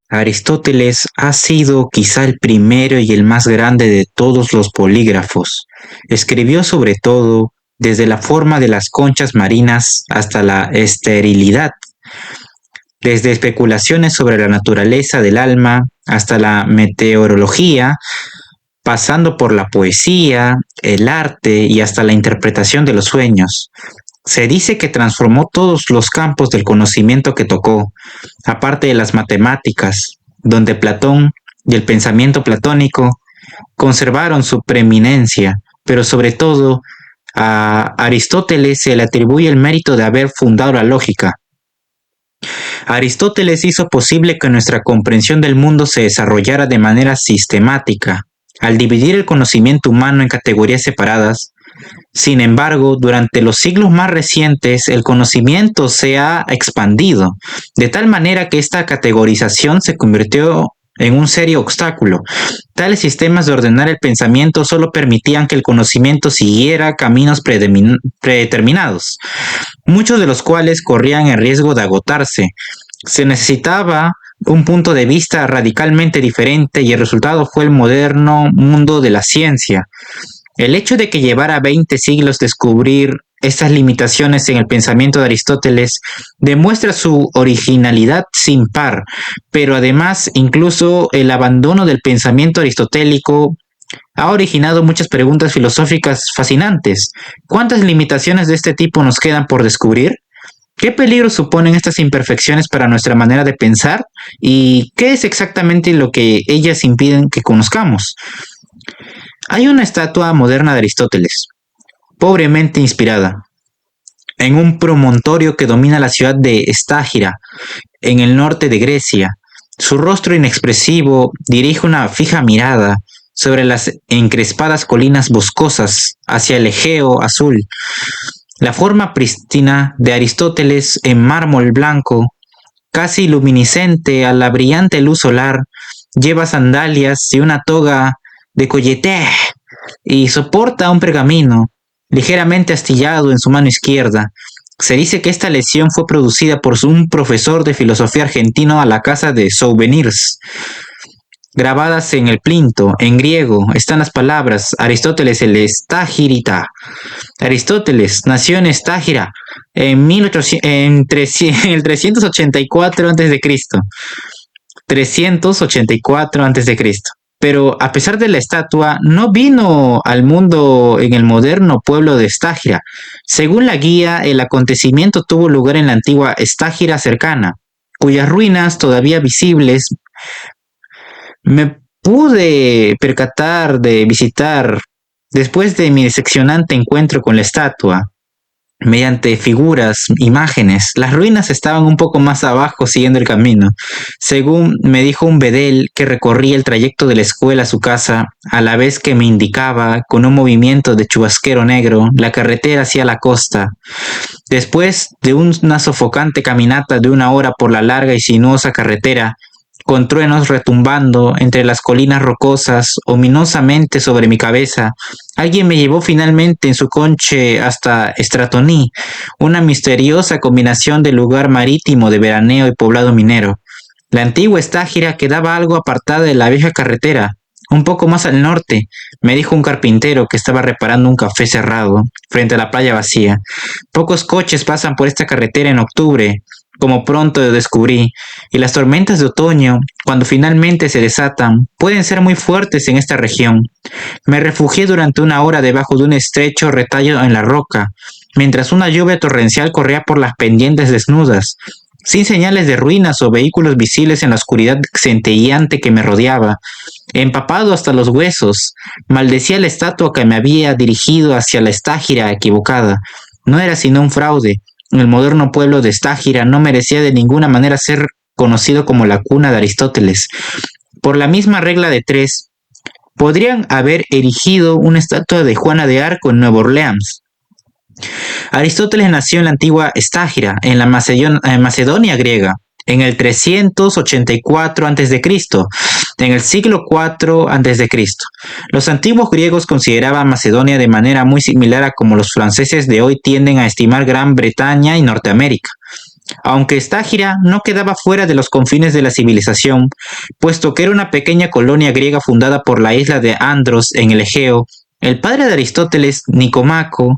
Aristóteles ha sido quizá el primero y el más grande de todos los polígrafos. Escribió sobre todo, desde la forma de las conchas marinas hasta la esterilidad, desde especulaciones sobre la naturaleza del alma hasta la meteorología, pasando por la poesía, el arte y hasta la interpretación de los sueños. Se dice que transformó todos los campos del conocimiento que tocó, aparte de las matemáticas, donde Platón y el pensamiento platónico conservaron su preeminencia, pero sobre todo a Aristóteles se le atribuye el mérito de haber fundado la lógica. Aristóteles hizo posible que nuestra comprensión del mundo se desarrollara de manera sistemática, al dividir el conocimiento humano en categorías separadas. Sin embargo, durante los siglos más recientes, el conocimiento se ha expandido, de tal manera que esta categorización se convirtió en un serio obstáculo. Tales sistemas de ordenar el pensamiento solo permitían que el conocimiento siguiera caminos predeterminados, muchos de los cuales corrían el riesgo de agotarse. Se necesitaba un punto de vista radicalmente diferente y el resultado fue el moderno mundo de la ciencia. El hecho de que llevara 20 siglos descubrir estas limitaciones en el pensamiento de Aristóteles demuestra su originalidad sin par, pero además incluso el abandono del pensamiento aristotélico ha originado muchas preguntas filosóficas fascinantes. ¿Cuántas limitaciones de este tipo nos quedan por descubrir? ¿Qué peligro suponen estas imperfecciones para nuestra manera de pensar? ¿Y qué es exactamente lo que ellas impiden que conozcamos? Hay una estatua moderna de Aristóteles, pobremente inspirada, en un promontorio que domina la ciudad de Estágira, en el norte de Grecia. Su rostro inexpresivo dirige una fija mirada sobre las encrespadas colinas boscosas hacia el Egeo azul. La forma prístina de Aristóteles en mármol blanco, casi luminiscente a la brillante luz solar, lleva sandalias y una toga de colleté y soporta un pergamino ligeramente astillado en su mano izquierda. Se dice que esta lesión fue producida por un profesor de filosofía argentino a la casa de souvenirs. Grabadas en el plinto, en griego, están las palabras Aristóteles el Estagirita. Aristóteles nació en Estágira en el 384 a.C. 384 a.C. Pero a pesar de la estatua, no vino al mundo en el moderno pueblo de Estágira. Según la guía, el acontecimiento tuvo lugar en la antigua Estágira cercana, cuyas ruinas todavía visibles me pude percatar de visitar después de mi decepcionante encuentro con la estatua. Mediante figuras, imágenes, las ruinas estaban un poco más abajo siguiendo el camino. Según me dijo un bedel que recorría el trayecto de la escuela a su casa, a la vez que me indicaba, con un movimiento de chubasquero negro, la carretera hacia la costa. Después de una sofocante caminata de 1 hora por la larga y sinuosa carretera, con truenos retumbando entre las colinas rocosas ominosamente sobre mi cabeza, alguien me llevó finalmente en su coche hasta Stratoni, una misteriosa combinación de lugar marítimo de veraneo y poblado minero. La antigua Estágira quedaba algo apartada de la vieja carretera, un poco más al norte, me dijo un carpintero que estaba reparando un café cerrado, frente a la playa vacía. Pocos coches pasan por esta carretera en octubre, como pronto descubrí, y las tormentas de otoño, cuando finalmente se desatan, pueden ser muy fuertes en esta región. Me refugié durante 1 hora debajo de un estrecho retallo en la roca, mientras una lluvia torrencial corría por las pendientes desnudas, sin señales de ruinas o vehículos visibles en la oscuridad centelleante que me rodeaba. Empapado hasta los huesos, maldecía la estatua que me había dirigido hacia la Estágira equivocada. No era sino un fraude. El moderno pueblo de Estágira no merecía de ninguna manera ser conocido como la cuna de Aristóteles. Por la misma regla de 3, podrían haber erigido una estatua de Juana de Arco en Nueva Orleans. Aristóteles nació en la antigua Estágira, en la Macedonia griega, en el 384 a.C., en el siglo IV a.C. Los antiguos griegos consideraban Macedonia de manera muy similar a como los franceses de hoy tienden a estimar Gran Bretaña y Norteamérica. aunque Estágira no quedaba fuera de los confines de la civilización, puesto que era una pequeña colonia griega fundada por la isla de Andros en el Egeo. El padre de Aristóteles, Nicómaco,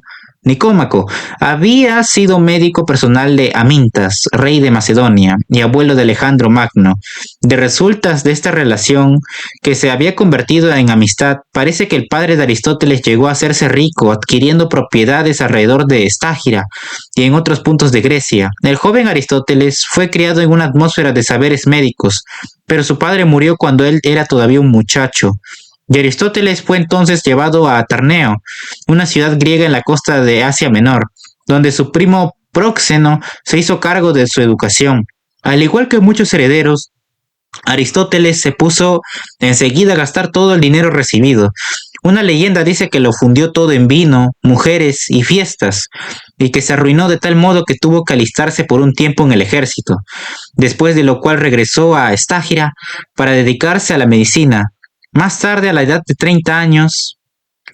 había sido médico personal de Amintas, rey de Macedonia, y abuelo de Alejandro Magno. De resultas de esta relación, que se había convertido en amistad, parece que el padre de Aristóteles llegó a hacerse rico adquiriendo propiedades alrededor de Estágira y en otros puntos de Grecia. El joven Aristóteles fue criado en una atmósfera de saberes médicos, pero su padre murió cuando él era todavía un muchacho. Y Aristóteles fue entonces llevado a Tarneo, una ciudad griega en la costa de Asia Menor, donde su primo Próxeno se hizo cargo de su educación. Al igual que muchos herederos, Aristóteles se puso enseguida a gastar todo el dinero recibido. Una leyenda dice que lo fundió todo en vino, mujeres y fiestas, y que se arruinó de tal modo que tuvo que alistarse por un tiempo en el ejército, después de lo cual regresó a Estágira para dedicarse a la medicina. Más tarde, a la edad de 30 años,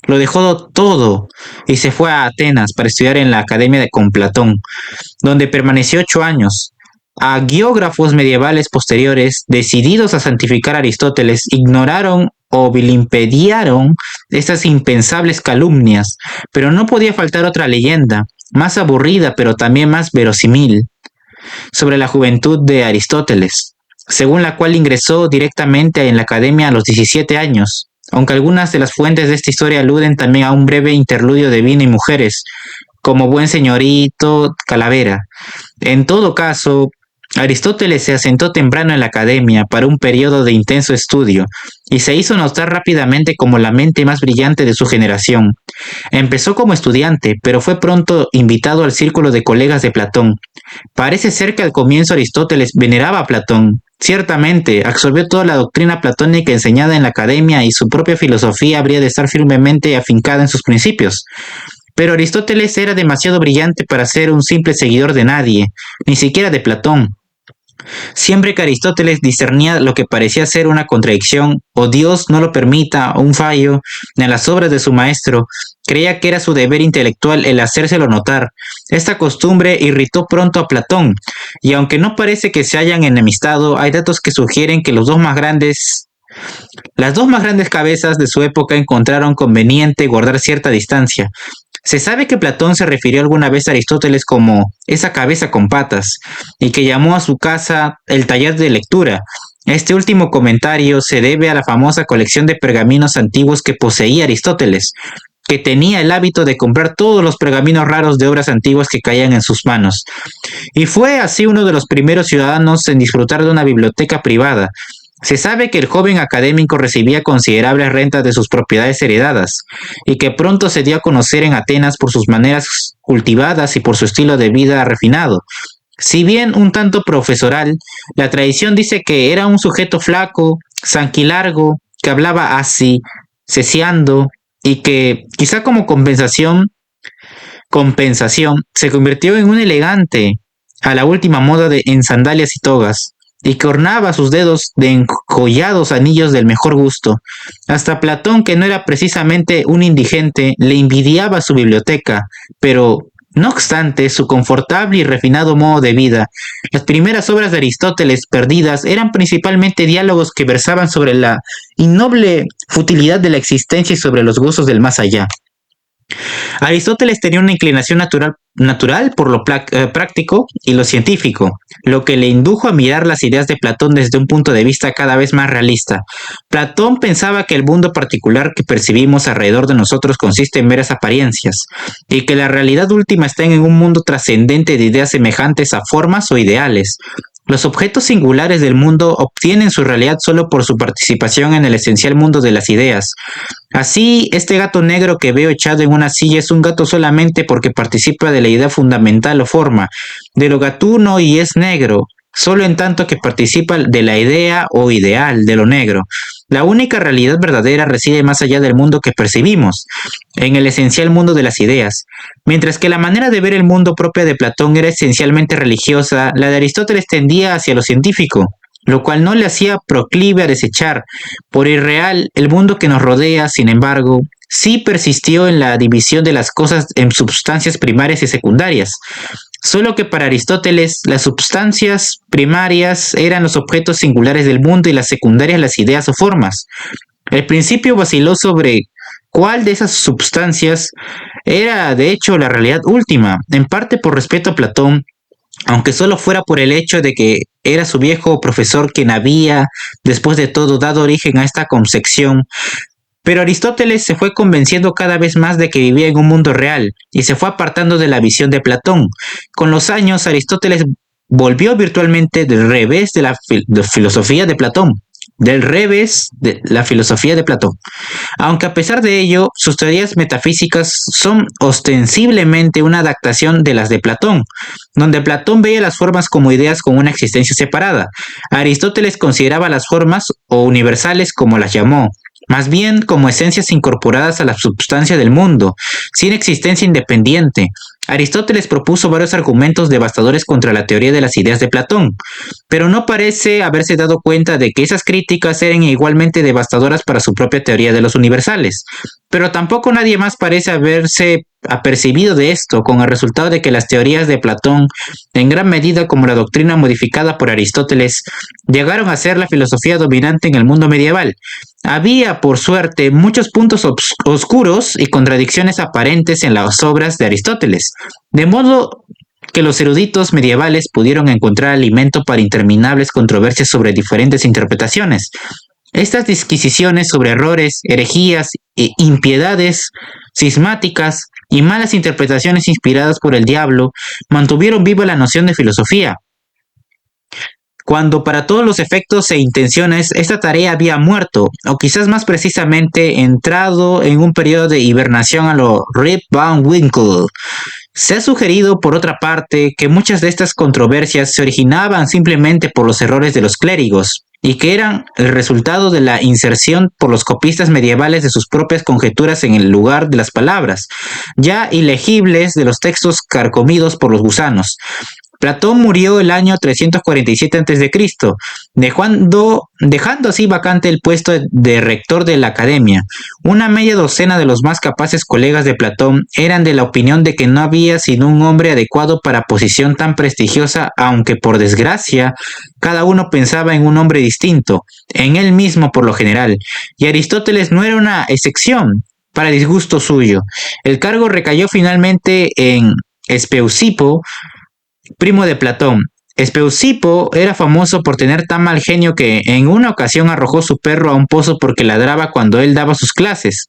lo dejó todo y se fue a Atenas para estudiar en la academia con Platón, donde permaneció 8 años. Hagiógrafos medievales posteriores, decididos a santificar a Aristóteles, ignoraron o vilipendiaron estas impensables calumnias, pero no podía faltar otra leyenda, más aburrida pero también más verosímil, sobre la juventud de Aristóteles, según la cual ingresó directamente en la academia a los 17 años, aunque algunas de las fuentes de esta historia aluden también a un breve interludio de vino y mujeres, como buen señorito Calavera. En todo caso, Aristóteles se asentó temprano en la academia para un periodo de intenso estudio y se hizo notar rápidamente como la mente más brillante de su generación. Empezó como estudiante, pero fue pronto invitado al círculo de colegas de Platón. Parece ser que al comienzo Aristóteles veneraba a Platón. Ciertamente, absorbió toda la doctrina platónica enseñada en la academia y su propia filosofía habría de estar firmemente afincada en sus principios. Pero Aristóteles era demasiado brillante para ser un simple seguidor de nadie, ni siquiera de Platón. Siempre que Aristóteles discernía lo que parecía ser una contradicción, o Dios no lo permita, o un fallo, en las obras de su maestro, creía que era su deber intelectual el hacérselo notar. Esta costumbre irritó pronto a Platón, y aunque no parece que se hayan enemistado, hay datos que sugieren que las dos más grandes cabezas de su época encontraron conveniente guardar cierta distancia. Se sabe que Platón se refirió alguna vez a Aristóteles como esa cabeza con patas, y que llamó a su casa el taller de lectura. Este último comentario se debe a la famosa colección de pergaminos antiguos que poseía Aristóteles, que tenía el hábito de comprar todos los pergaminos raros de obras antiguas que caían en sus manos. Y fue así uno de los primeros ciudadanos en disfrutar de una biblioteca privada. Se sabe que el joven académico recibía considerables rentas de sus propiedades heredadas, y que pronto se dio a conocer en Atenas por sus maneras cultivadas y por su estilo de vida refinado. Si bien un tanto profesoral, la tradición dice que era un sujeto flaco, sanguilargo, que hablaba así, ceceando, y que, quizá como compensación, se convirtió en un elegante a la última moda en sandalias y togas, y que ornaba sus dedos de enjollados anillos del mejor gusto. Hasta Platón, que no era precisamente un indigente, le envidiaba su biblioteca, pero no obstante su confortable y refinado modo de vida, las primeras obras de Aristóteles perdidas eran principalmente diálogos que versaban sobre la innoble futilidad de la existencia y sobre los gozos del más allá. Aristóteles tenía una inclinación natural por lo práctico y lo científico, lo que le indujo a mirar las ideas de Platón desde un punto de vista cada vez más realista. Platón pensaba que el mundo particular que percibimos alrededor de nosotros consiste en meras apariencias, y que la realidad última está en un mundo trascendente de ideas semejantes a formas o ideales. Los objetos singulares del mundo obtienen su realidad solo por su participación en el esencial mundo de las ideas. Así, este gato negro que veo echado en una silla es un gato solamente porque participa de la idea fundamental o forma, de lo gatuno, y es negro, solo en tanto que participa de la idea o ideal de lo negro. La única realidad verdadera reside más allá del mundo que percibimos, en el esencial mundo de las ideas. Mientras que la manera de ver el mundo propia de Platón era esencialmente religiosa, la de Aristóteles tendía hacia lo científico, lo cual no le hacía proclive a desechar por irreal el mundo que nos rodea. Sin embargo, sí persistió en la división de las cosas en substancias primarias y secundarias. Solo que para Aristóteles las substancias primarias eran los objetos singulares del mundo y las secundarias las ideas o formas. El principio vaciló sobre cuál de esas substancias era de hecho la realidad última, en parte por respeto a Platón, aunque solo fuera por el hecho de que era su viejo profesor quien había, después de todo, dado origen a esta concepción. Pero Aristóteles se fue convenciendo cada vez más de que vivía en un mundo real y se fue apartando de la visión de Platón. Con los años, Aristóteles volvió virtualmente del revés de la filosofía de Platón. Del revés de la filosofía de Platón. Aunque a pesar de ello, sus teorías metafísicas son ostensiblemente una adaptación de las de Platón, donde Platón veía las formas como ideas con una existencia separada. Aristóteles consideraba las formas, o universales como las llamó, más bien como esencias incorporadas a la substancia del mundo, sin existencia independiente. Aristóteles propuso varios argumentos devastadores contra la teoría de las ideas de Platón, pero no parece haberse dado cuenta de que esas críticas eran igualmente devastadoras para su propia teoría de los universales. Pero tampoco nadie más parece haberse apercibido de esto, con el resultado de que las teorías de Platón, en gran medida como la doctrina modificada por Aristóteles, llegaron a ser la filosofía dominante en el mundo medieval. Había, por suerte, muchos puntos oscuros y contradicciones aparentes en las obras de Aristóteles, de modo que los eruditos medievales pudieron encontrar alimento para interminables controversias sobre diferentes interpretaciones. Estas disquisiciones sobre errores, herejías e impiedades cismáticas y malas interpretaciones inspiradas por el diablo mantuvieron viva la noción de filosofía, cuando para todos los efectos e intenciones esta tarea había muerto, o quizás más precisamente entrado en un periodo de hibernación a lo Rip Van Winkle. Se ha sugerido, por otra parte, que muchas de estas controversias se originaban simplemente por los errores de los clérigos, y que eran el resultado de la inserción por los copistas medievales de sus propias conjeturas en el lugar de las palabras, ya ilegibles de los textos carcomidos por los gusanos. Platón murió el año 347 a.C., dejando así vacante el puesto de rector de la academia. Una media docena de los más capaces colegas de Platón eran de la opinión de que no había sino un hombre adecuado para posición tan prestigiosa, aunque por desgracia cada uno pensaba en un hombre distinto, en él mismo por lo general, y Aristóteles no era una excepción, para disgusto suyo. El cargo recayó finalmente en Espeusipo, primo de Platón. Espeusipo era famoso por tener tan mal genio que en una ocasión arrojó su perro a un pozo porque ladraba cuando él daba sus clases.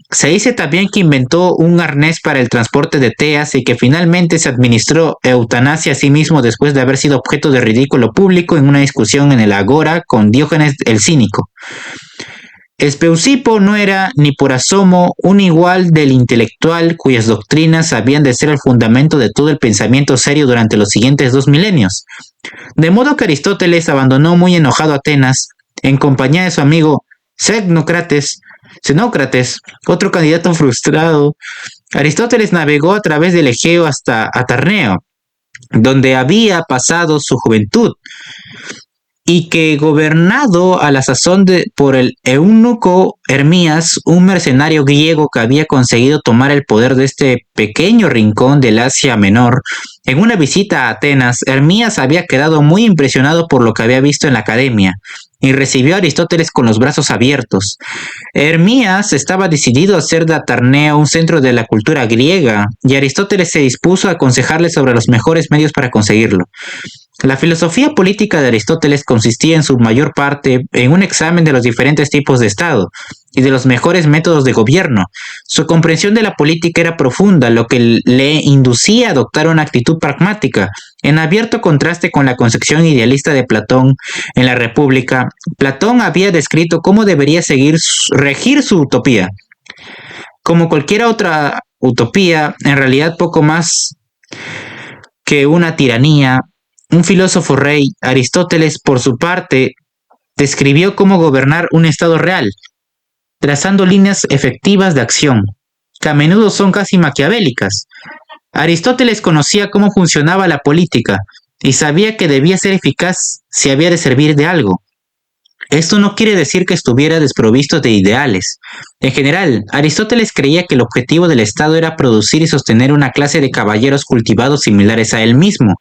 Se dice también que inventó un arnés para el transporte de teas y que finalmente se administró eutanasia a sí mismo después de haber sido objeto de ridículo público en una discusión en el Agora con Diógenes el Cínico. Espeusipo no era ni por asomo un igual del intelectual cuyas doctrinas habían de ser el fundamento de todo el pensamiento serio durante los siguientes 2 milenios. De modo que Aristóteles abandonó muy enojado Atenas en compañía de su amigo Xenócrates, otro candidato frustrado. Aristóteles navegó a través del Egeo hasta Atarneo, donde había pasado su juventud, y que gobernado a la sazón por el eunuco Hermías, un mercenario griego que había conseguido tomar el poder de este pequeño rincón del Asia Menor. En una visita a Atenas, Hermías había quedado muy impresionado por lo que había visto en la academia y recibió a Aristóteles con los brazos abiertos. Hermías estaba decidido a hacer de Atarneo un centro de la cultura griega, y Aristóteles se dispuso a aconsejarle sobre los mejores medios para conseguirlo. La filosofía política de Aristóteles consistía en su mayor parte en un examen de los diferentes tipos de Estado y de los mejores métodos de gobierno. Su comprensión de la política era profunda, lo que le inducía a adoptar una actitud pragmática. En abierto contraste con la concepción idealista de Platón en la República, Platón había descrito cómo debería regir su utopía. Como cualquier otra utopía, en realidad poco más que una tiranía. Un filósofo rey, Aristóteles, por su parte, describió cómo gobernar un Estado real, trazando líneas efectivas de acción, que a menudo son casi maquiavélicas. Aristóteles conocía cómo funcionaba la política y sabía que debía ser eficaz si había de servir de algo. Esto no quiere decir que estuviera desprovisto de ideales. En general, Aristóteles creía que el objetivo del Estado era producir y sostener una clase de caballeros cultivados similares a él mismo,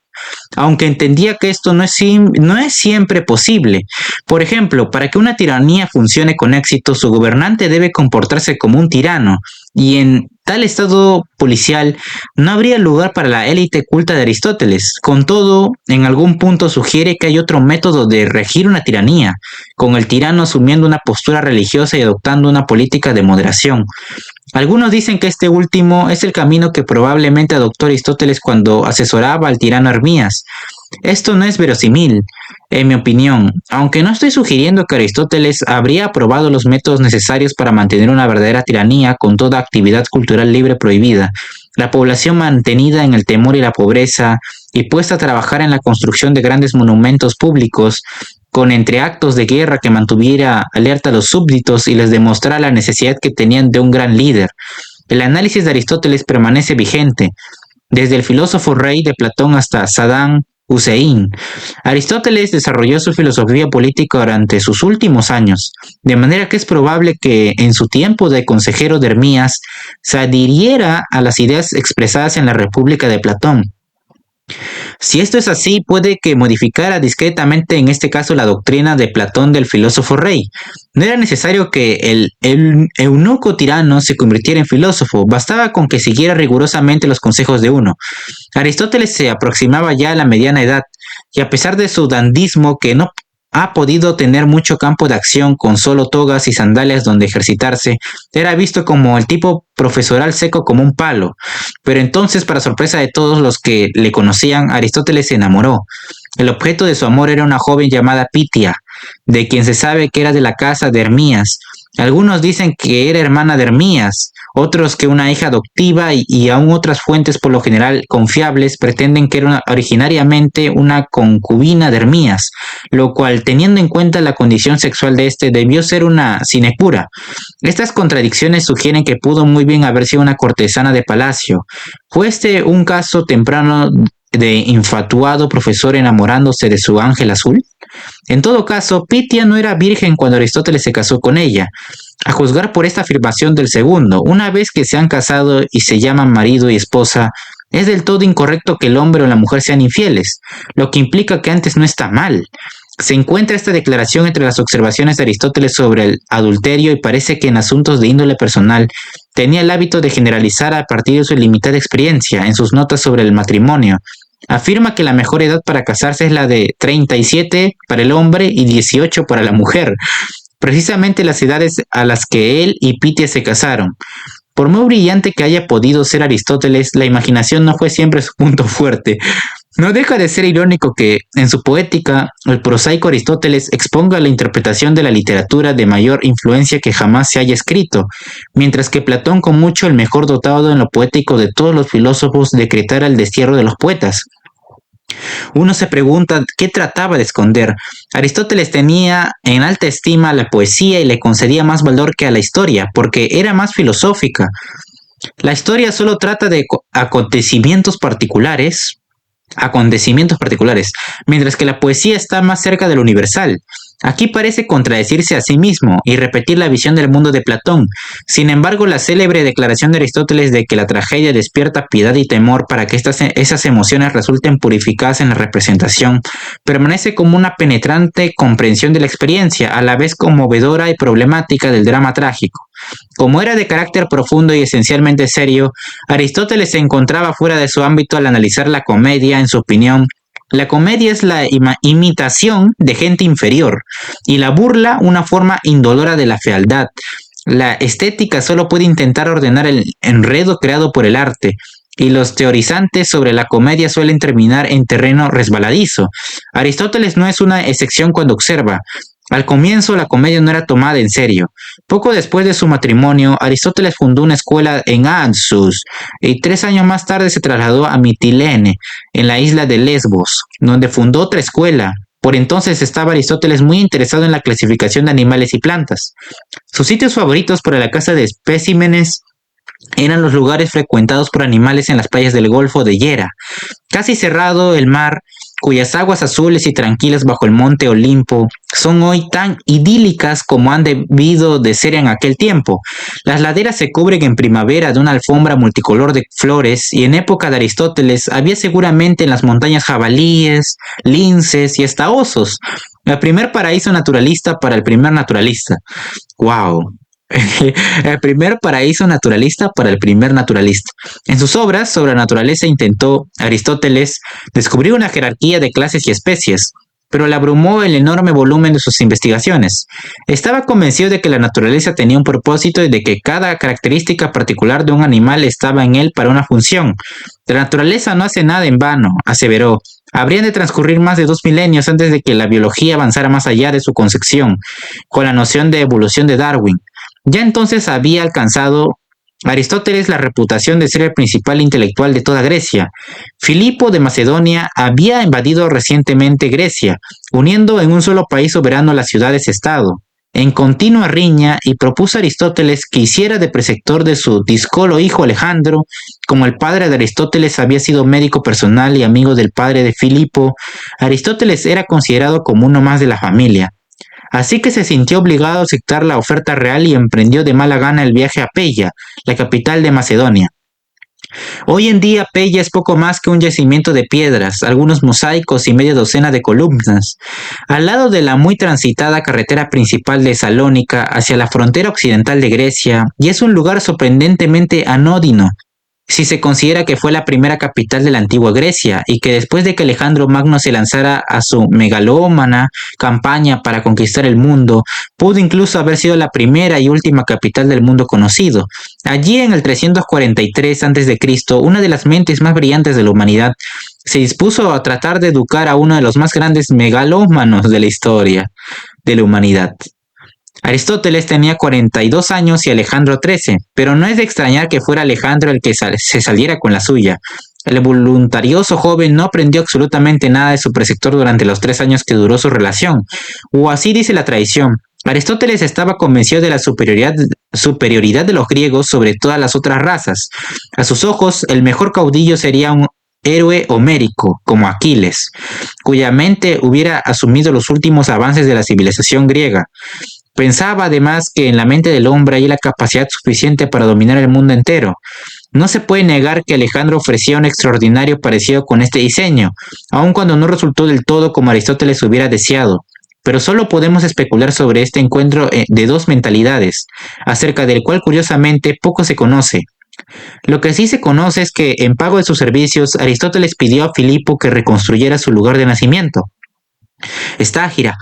aunque entendía que esto no es siempre posible. Por ejemplo, para que una tiranía funcione con éxito, su gobernante debe comportarse como un tirano, y en tal estado policial no habría lugar para la élite culta de Aristóteles. Con todo, en algún punto sugiere que hay otro método de regir una tiranía, con el tirano asumiendo una postura religiosa y adoptando una política de moderación. Algunos dicen que este último es el camino que probablemente adoptó Aristóteles cuando asesoraba al tirano Hermías. Esto no es verosímil, en mi opinión, aunque no estoy sugiriendo que Aristóteles habría aprobado los métodos necesarios para mantener una verdadera tiranía con toda actividad cultural libre prohibida, la población mantenida en el temor y la pobreza y puesta a trabajar en la construcción de grandes monumentos públicos, con entreactos de guerra que mantuviera alerta a los súbditos y les demostrara la necesidad que tenían de un gran líder. El análisis de Aristóteles permanece vigente, desde el filósofo rey de Platón hasta Saddam Hussein. Aristóteles desarrolló su filosofía política durante sus últimos años, de manera que es probable que en su tiempo de consejero de Hermías se adhiriera a las ideas expresadas en la República de Platón. Si esto es así, puede que modificara discretamente en este caso la doctrina de Platón del filósofo rey. No era necesario que el eunuco tirano se convirtiera en filósofo, bastaba con que siguiera rigurosamente los consejos de uno. Aristóteles se aproximaba ya a la mediana edad, y a pesar de su dandismo que no ha podido tener mucho campo de acción con solo togas y sandalias donde ejercitarse, era visto como el tipo profesoral seco como un palo. Pero entonces, para sorpresa de todos los que le conocían, Aristóteles se enamoró. El objeto de su amor era una joven llamada Pitia, de quien se sabe que era de la casa de Hermías. Algunos dicen que era hermana de Hermías, otros que una hija adoptiva y aún otras fuentes por lo general confiables pretenden que era originariamente una concubina de Hermías, lo cual, teniendo en cuenta la condición sexual de este, debió ser una sinecura. Estas contradicciones sugieren que pudo muy bien haber sido una cortesana de palacio. ¿Fue este un caso temprano de infatuado profesor enamorándose de su ángel azul? En todo caso, Pitia no era virgen cuando Aristóteles se casó con ella. A juzgar por esta afirmación del segundo, una vez que se han casado y se llaman marido y esposa, es del todo incorrecto que el hombre o la mujer sean infieles, lo que implica que antes no está mal. Se encuentra esta declaración entre las observaciones de Aristóteles sobre el adulterio y parece que en asuntos de índole personal tenía el hábito de generalizar a partir de su limitada experiencia en sus notas sobre el matrimonio. Afirma que la mejor edad para casarse es la de 37 para el hombre y 18 para la mujer, precisamente las edades a las que él y Pitia se casaron. Por muy brillante que haya podido ser Aristóteles, la imaginación no fue siempre su punto fuerte. No deja de ser irónico que, en su poética, el prosaico Aristóteles exponga la interpretación de la literatura de mayor influencia que jamás se haya escrito, mientras que Platón, con mucho el mejor dotado en lo poético de todos los filósofos, decretara el destierro de los poetas. Uno se pregunta qué trataba de esconder. Aristóteles tenía en alta estima la poesía y le concedía más valor que a la historia, porque era más filosófica. La historia solo trata de acontecimientos particulares, mientras que la poesía está más cerca de lo universal. Aquí parece contradecirse a sí mismo y repetir la visión del mundo de Platón. Sin embargo, la célebre declaración de Aristóteles de que la tragedia despierta piedad y temor para que esas emociones resulten purificadas en la representación, permanece como una penetrante comprensión de la experiencia, a la vez conmovedora y problemática del drama trágico. Como era de carácter profundo y esencialmente serio, Aristóteles se encontraba fuera de su ámbito al analizar la comedia. En su opinión, la comedia es la imitación de gente inferior y la burla una forma indolora de la fealdad. La estética solo puede intentar ordenar el enredo creado por el arte, y los teorizantes sobre la comedia suelen terminar en terreno resbaladizo. Aristóteles no es una excepción cuando observa: al comienzo la comedia no era tomada en serio. Poco después de su matrimonio, Aristóteles fundó una escuela en Assus y 3 años más tarde se trasladó a Mitilene, en la isla de Lesbos, donde fundó otra escuela. Por entonces estaba Aristóteles muy interesado en la clasificación de animales y plantas. Sus sitios favoritos para la caza de especímenes eran los lugares frecuentados por animales en las playas del Golfo de Hierra. Casi cerrado el mar, cuyas aguas azules y tranquilas bajo el monte Olimpo son hoy tan idílicas como han debido de ser en aquel tiempo. Las laderas se cubren en primavera de una alfombra multicolor de flores y en época de Aristóteles había seguramente en las montañas jabalíes, linces y hasta osos. El primer paraíso naturalista para el primer naturalista. ¡Wow! El primer paraíso naturalista para el primer naturalista. En sus obras sobre la naturaleza intentó Aristóteles descubrir una jerarquía de clases y especies, pero le abrumó el enorme volumen de sus investigaciones. Estaba convencido de que la naturaleza tenía un propósito y de que cada característica particular de un animal estaba en él para una función. La naturaleza no hace nada en vano, aseveró. Habrían de transcurrir más de 2 milenios antes de que la biología avanzara más allá de su concepción, con la noción de evolución de Darwin. Ya entonces había alcanzado Aristóteles la reputación de ser el principal intelectual de toda Grecia. Filipo de Macedonia había invadido recientemente Grecia, uniendo en un solo país soberano las ciudades-estado, en continua riña, y propuso a Aristóteles que hiciera de preceptor de su díscolo hijo Alejandro. Como el padre de Aristóteles había sido médico personal y amigo del padre de Filipo, Aristóteles era considerado como uno más de la familia. Así que se sintió obligado a aceptar la oferta real y emprendió de mala gana el viaje a Pella, la capital de Macedonia. Hoy en día Pella es poco más que un yacimiento de piedras, algunos mosaicos y media docena de columnas, al lado de la muy transitada carretera principal de Salónica hacia la frontera occidental de Grecia, y es un lugar sorprendentemente anodino, si se considera que fue la primera capital de la antigua Grecia y que después de que Alejandro Magno se lanzara a su megalómana campaña para conquistar el mundo, pudo incluso haber sido la primera y última capital del mundo conocido. Allí en el 343 a.C., una de las mentes más brillantes de la humanidad se dispuso a tratar de educar a uno de los más grandes megalómanos de la historia de la humanidad. Aristóteles tenía 42 años y Alejandro 13, pero no es de extrañar que fuera Alejandro el que se saliera con la suya. El voluntarioso joven no aprendió absolutamente nada de su preceptor durante los 3 años que duró su relación, o así dice la tradición. Aristóteles estaba convencido de la superioridad de los griegos sobre todas las otras razas. A sus ojos, el mejor caudillo sería un héroe homérico, como Aquiles, cuya mente hubiera asumido los últimos avances de la civilización griega. Pensaba además que en la mente del hombre hay la capacidad suficiente para dominar el mundo entero. No se puede negar que Alejandro ofrecía un extraordinario parecido con este diseño, aun cuando no resultó del todo como Aristóteles hubiera deseado. Pero solo podemos especular sobre este encuentro de dos mentalidades, acerca del cual curiosamente poco se conoce. Lo que sí se conoce es que, en pago de sus servicios, Aristóteles pidió a Filipo que reconstruyera su lugar de nacimiento, Estágira,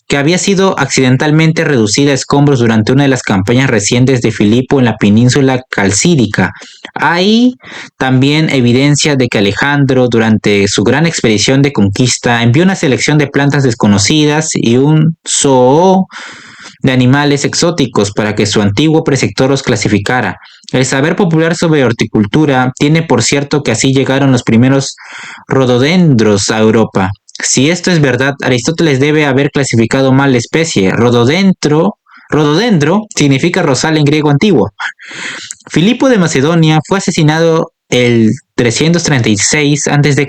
que había sido accidentalmente reducida a escombros durante una de las campañas recientes de Filipo en la península calcídica. Hay también evidencia de que Alejandro, durante su gran expedición de conquista, envió una selección de plantas desconocidas y un zoo de animales exóticos para que su antiguo preceptor los clasificara. El saber popular sobre horticultura tiene por cierto que así llegaron los primeros rododendros a Europa. Si esto es verdad, Aristóteles debe haber clasificado mal la especie. Rododendro significa rosal en griego antiguo. Filipo de Macedonia fue asesinado el 336 a.C.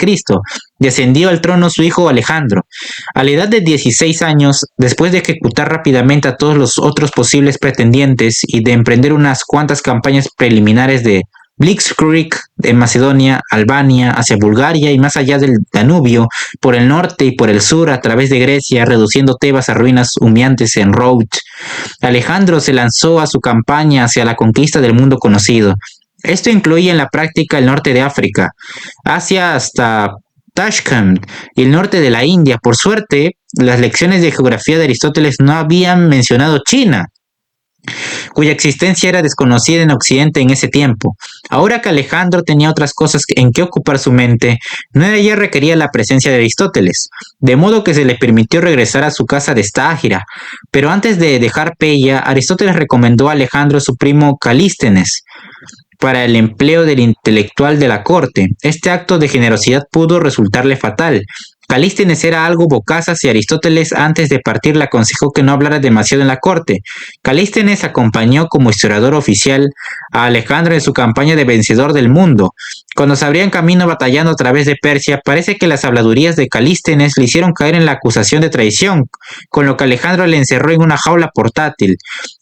y ascendió al trono su hijo Alejandro. A la edad de 16 años, después de ejecutar rápidamente a todos los otros posibles pretendientes y de emprender unas cuantas campañas preliminares de Blitzkrieg en Macedonia, Albania, hacia Bulgaria y más allá del Danubio, por el norte y por el sur a través de Grecia, reduciendo Tebas a ruinas humeantes en Rhodes, Alejandro se lanzó a su campaña hacia la conquista del mundo conocido. Esto incluía en la práctica el norte de África, Asia hasta Tashkent y el norte de la India. Por suerte, las lecciones de geografía de Aristóteles no habían mencionado China, cuya existencia era desconocida en Occidente en ese tiempo. Ahora que Alejandro tenía otras cosas en que ocupar su mente, no de ella requería la presencia de Aristóteles, de modo que se le permitió regresar a su casa de Estágira. Pero antes de dejar Pella, Aristóteles recomendó a Alejandro a su primo Calístenes para el empleo del intelectual de la corte. Este acto de generosidad pudo resultarle fatal. Calístenes era algo bocazas y Aristóteles antes de partir le aconsejó que no hablara demasiado en la corte. Calístenes acompañó como historiador oficial a Alejandro en su campaña de vencedor del mundo. Cuando se abrían camino batallando a través de Persia, parece que las habladurías de Calístenes le hicieron caer en la acusación de traición, con lo que Alejandro le encerró en una jaula portátil.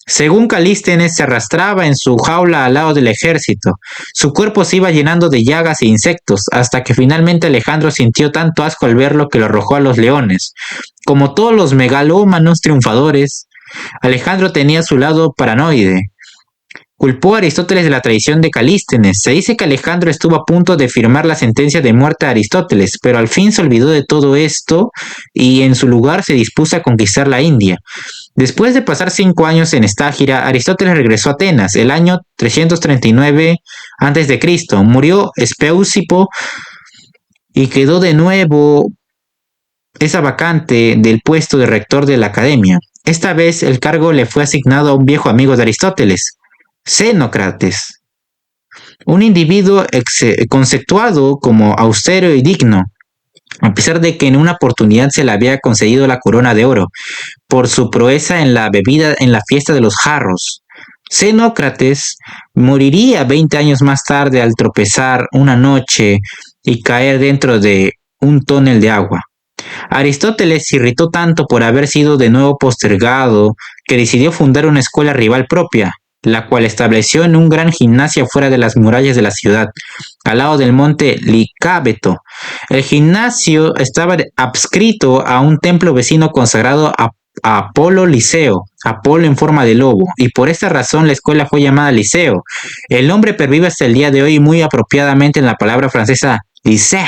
Según Calístenes, se arrastraba en su jaula al lado del ejército. Su cuerpo se iba llenando de llagas e insectos, hasta que finalmente Alejandro sintió tanto asco al verlo que lo arrojó a los leones. Como todos los megalómanos triunfadores, Alejandro tenía su lado paranoide. Culpó a Aristóteles de la traición de Calístenes. Se dice que Alejandro estuvo a punto de firmar la sentencia de muerte a Aristóteles, pero al fin se olvidó de todo esto y en su lugar se dispuso a conquistar la India. Después de pasar 5 años en Estágira, Aristóteles regresó a Atenas el año 339 a.C. Murió Espeusipo y quedó de nuevo esa vacante del puesto de rector de la academia. Esta vez el cargo le fue asignado a un viejo amigo de Aristóteles, Xenócrates, un individuo conceptuado como austero y digno, a pesar de que en una oportunidad se le había concedido la corona de oro por su proeza en la bebida en la fiesta de los jarros. Xenócrates moriría 20 años más tarde al tropezar una noche y caer dentro de un tonel de agua. Aristóteles se irritó tanto por haber sido de nuevo postergado que decidió fundar una escuela rival propia, la cual estableció en un gran gimnasio fuera de las murallas de la ciudad, al lado del monte Licábeto. El gimnasio estaba adscrito a un templo vecino consagrado a Apolo Liceo, Apolo en forma de lobo, y por esta razón la escuela fue llamada Liceo. El nombre pervive hasta el día de hoy muy apropiadamente en la palabra francesa lycée,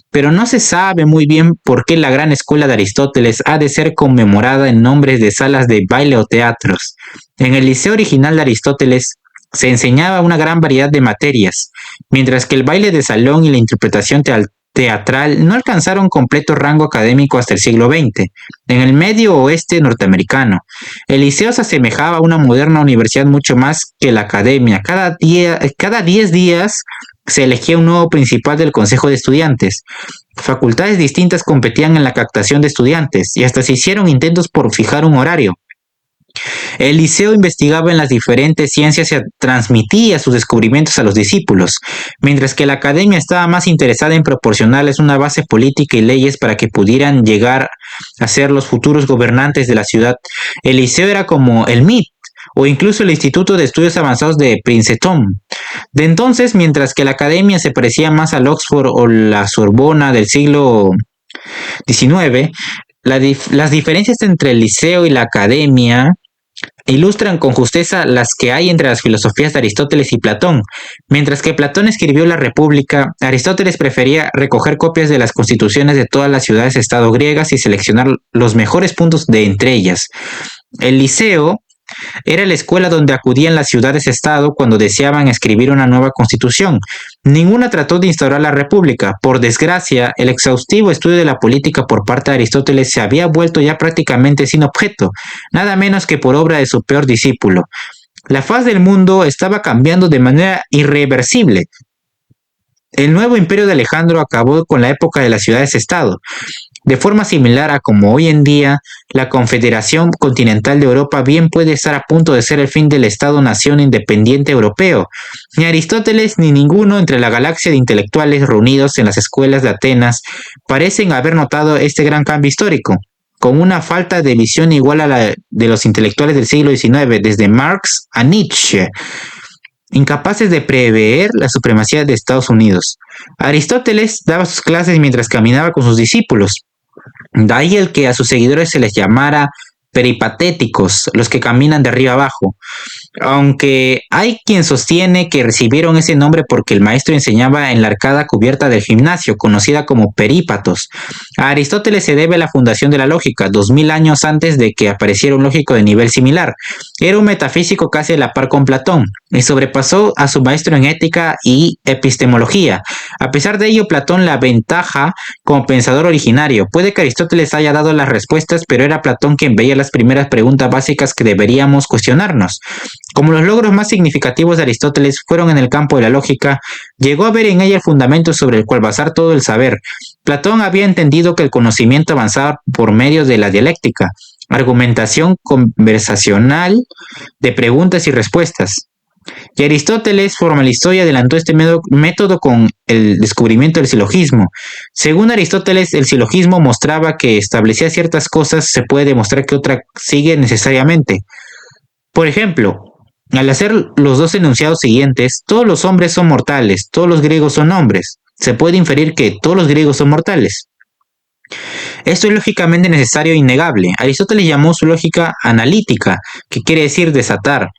pero no se sabe muy bien por qué la gran escuela de Aristóteles ha de ser conmemorada en nombres de salas de baile o teatros. En el liceo original de Aristóteles se enseñaba una gran variedad de materias, mientras que el baile de salón y la interpretación teatral no alcanzaron completo rango académico hasta el siglo XX. En el medio oeste norteamericano, el liceo se asemejaba a una moderna universidad mucho más que la academia. Cada 10 días se elegía un nuevo principal del consejo de estudiantes. Facultades distintas competían en la captación de estudiantes y hasta se hicieron intentos por fijar un horario. El liceo investigaba en las diferentes ciencias y transmitía sus descubrimientos a los discípulos, mientras que la academia estaba más interesada en proporcionarles una base política y leyes para que pudieran llegar a ser los futuros gobernantes de la ciudad. El liceo era como el MIT, o incluso el Instituto de Estudios Avanzados de Princeton. De entonces, mientras que la academia se parecía más al Oxford o la Sorbona del siglo XIX, las diferencias entre el liceo y la academia ilustran con justeza las que hay entre las filosofías de Aristóteles y Platón. Mientras que Platón escribió la República, Aristóteles prefería recoger copias de las constituciones de todas las ciudades-estado griegas y seleccionar los mejores puntos de entre ellas. El liceo era la escuela donde acudían las ciudades-estado cuando deseaban escribir una nueva constitución. Ninguna trató de instaurar la república. Por desgracia, el exhaustivo estudio de la política por parte de Aristóteles se había vuelto ya prácticamente sin objeto, nada menos que por obra de su peor discípulo. La faz del mundo estaba cambiando de manera irreversible. El nuevo imperio de Alejandro acabó con la época de las ciudades-estado. De forma similar a como hoy en día, la Confederación Continental de Europa bien puede estar a punto de ser el fin del Estado-nación independiente europeo. Ni Aristóteles ni ninguno entre la galaxia de intelectuales reunidos en las escuelas de Atenas parecen haber notado este gran cambio histórico, con una falta de visión igual a la de los intelectuales del siglo XIX, desde Marx a Nietzsche, incapaces de prever la supremacía de Estados Unidos. Aristóteles daba sus clases mientras caminaba con sus discípulos. De ahí el que a sus seguidores se les llamara peripatéticos, los que caminan de arriba abajo. Aunque hay quien sostiene que recibieron ese nombre porque el maestro enseñaba en la arcada cubierta del gimnasio, conocida como perípatos. A Aristóteles se debe la fundación de la lógica, 2000 años antes de que apareciera un lógico de nivel similar. Era un metafísico casi a la par con Platón, y sobrepasó a su maestro en ética y epistemología. A pesar de ello, Platón la aventaja como pensador originario. Puede que Aristóteles haya dado las respuestas, pero era Platón quien veía las primeras preguntas básicas que deberíamos cuestionarnos. Como los logros más significativos de Aristóteles fueron en el campo de la lógica, llegó a ver en ella el fundamento sobre el cual basar todo el saber. Platón había entendido que el conocimiento avanzaba por medio de la dialéctica, argumentación conversacional de preguntas y respuestas. Y Aristóteles formalizó y adelantó este método con el descubrimiento del silogismo. Según Aristóteles, el silogismo mostraba que establecía ciertas cosas, se puede demostrar que otra sigue necesariamente. Por ejemplo, al hacer los dos enunciados siguientes, todos los hombres son mortales, todos los griegos son hombres. Se puede inferir que todos los griegos son mortales. Esto es lógicamente necesario e innegable. Aristóteles llamó su lógica analítica, que quiere decir desatar.